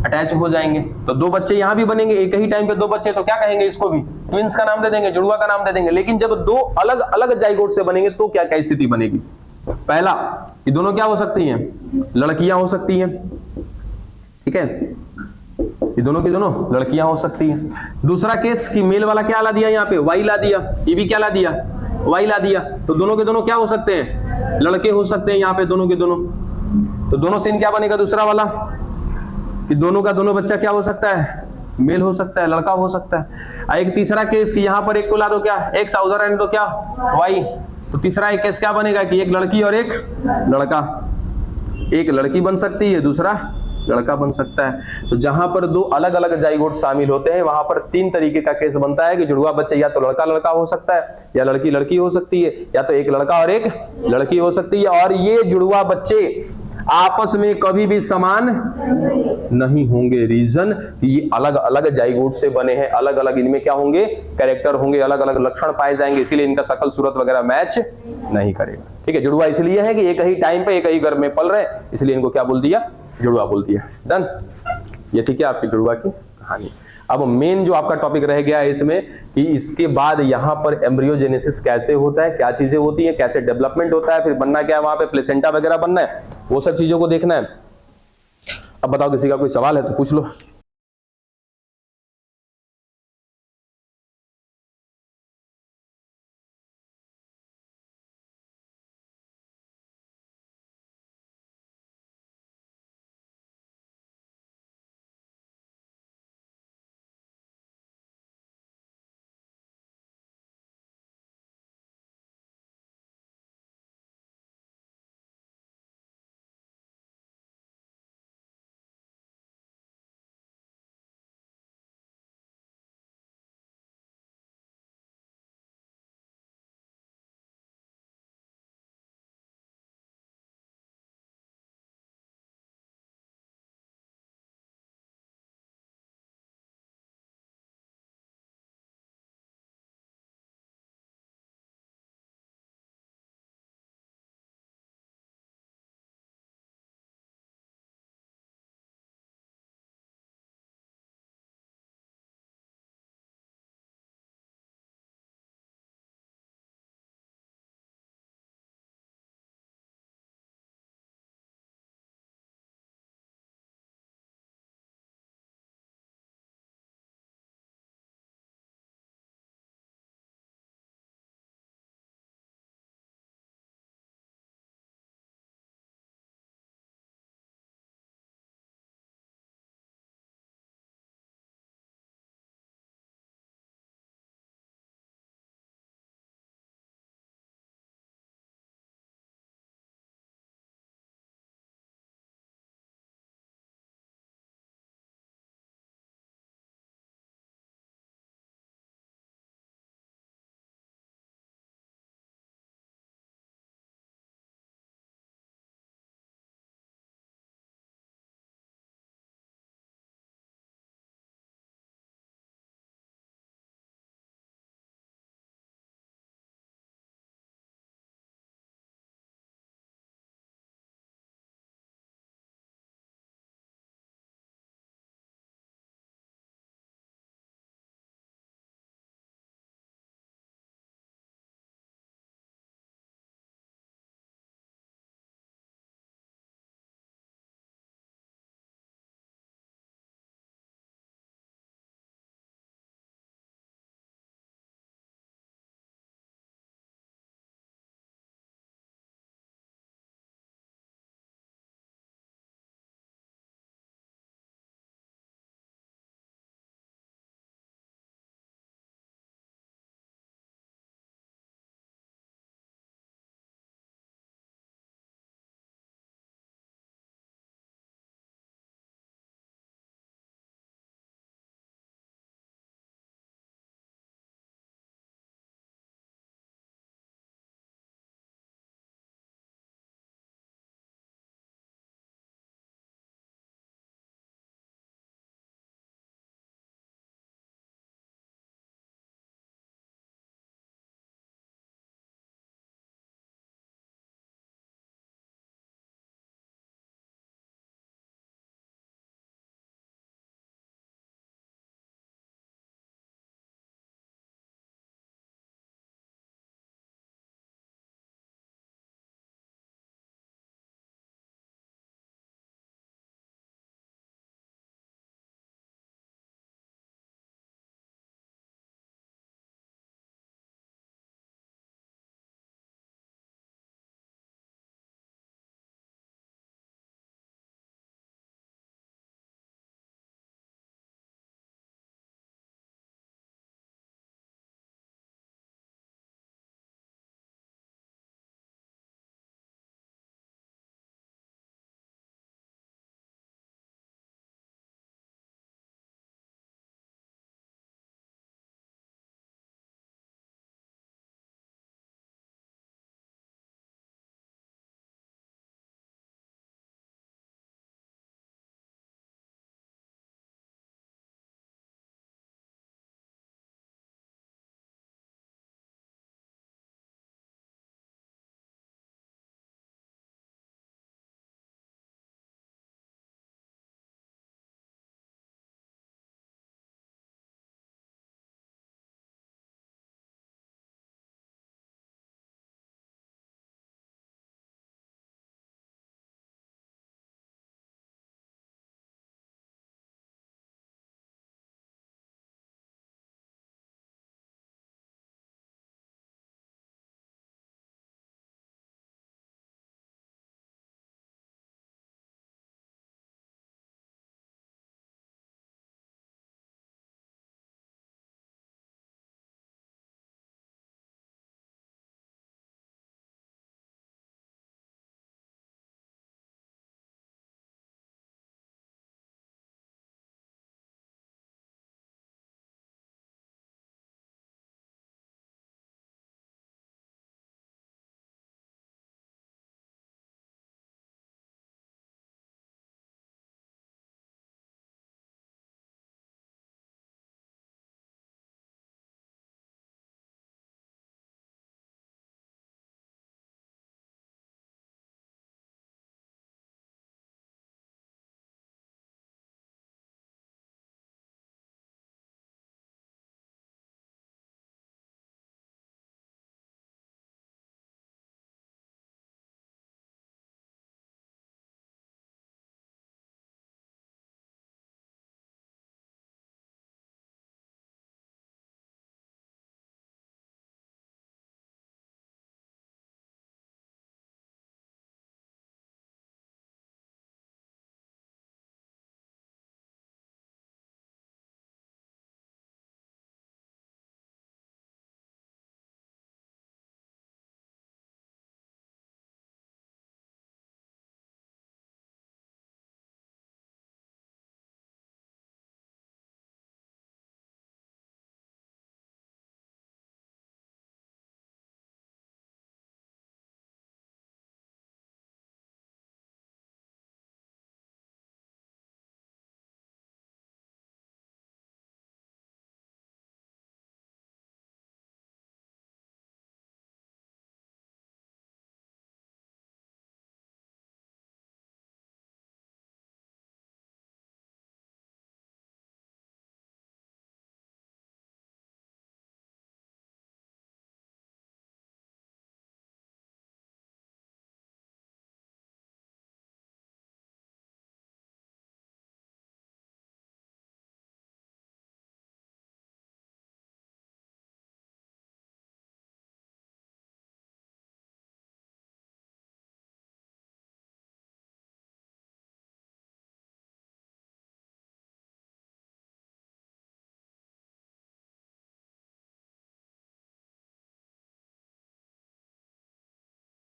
अटैच हो जाएंगे। तो दो बच्चे यहां भी बनेंगे, एक ही टाइम पे दो बच्चे, तो क्या कहेंगे इसको भी, ट्विंस का नाम दे देंगे, जुड़वा का नाम दे देंगे। लेकिन जब दो अलग अलग जाइगोट से बनेंगे तो क्या क्या स्थिति बनेगी, पहला ये दोनों क्या हो सकती हैं, लड़कियां हो सकती हैं, ठीक है। ये दोनों की दोनों लड़कियां हो सकती हैं। दूसरा केस कि मेल वाला क्या ला दिया, यहाँ पे वाई ला दिया, ये भी क्या ला दिया, वाई ला दिया। तो दोनों के दोनों क्या हो सकते हैं, लड़के हो सकते हैं यहाँ पे दोनों के दोनों। तो दोनों सीन क्या बनेगा, दूसरा वाला कि दोनों का दोनों बच्चा क्या हो सकता है, मेल हो सकता है, लड़का हो सकता है। एक तीसरा केस कि यहाँ पर एक को ला दो क्या, एक्स, उधर एंड दो क्या, वाई। तो तीसरा एक केस क्या बनेगा कि एक लड़की और एक लड़का, एक लड़की बन सकती है, दूसरा लड़का बन सकता है। तो जहां पर दो अलग अलग जाइगोट शामिल होते हैं वहां पर 3 तरीके का केस बनता है कि जुड़वा बच्चे या तो लड़का लड़का हो सकता है, या लड़की लड़की हो सकती है, या तो एक लड़का और एक लड़की हो सकती है। और ये जुड़वा बच्चे आपस में कभी भी समान नहीं होंगे। रीजन, ये अलग अलग जाइगोट से बने हैं, अलग अलग इनमें क्या होंगे, कैरेक्टर होंगे, अलग अलग लक्षण पाए जाएंगे, इसीलिए इनका शकल सूरत वगैरह मैच नहीं करेगा। ठीक है, जुड़वा इसलिए है कि एक ही टाइम पे एक ही घर में पल रहे, इसलिए इनको क्या बोल दिया, जुड़वा बोल दिया। डन, ये ठीक है आपकी जुड़वा की कहानी। अब मेन जो आपका टॉपिक रह गया है इसमें कि इसके बाद यहां पर एम्ब्रियोजेनेसिस कैसे होता है, क्या चीजें होती हैं, कैसे डेवलपमेंट होता है, फिर बनना क्या है वहां पे, प्लेसेंटा वगैरह बनना है, वो सब चीजों को देखना है। अब बताओ किसी का कोई सवाल है तो पूछ लो।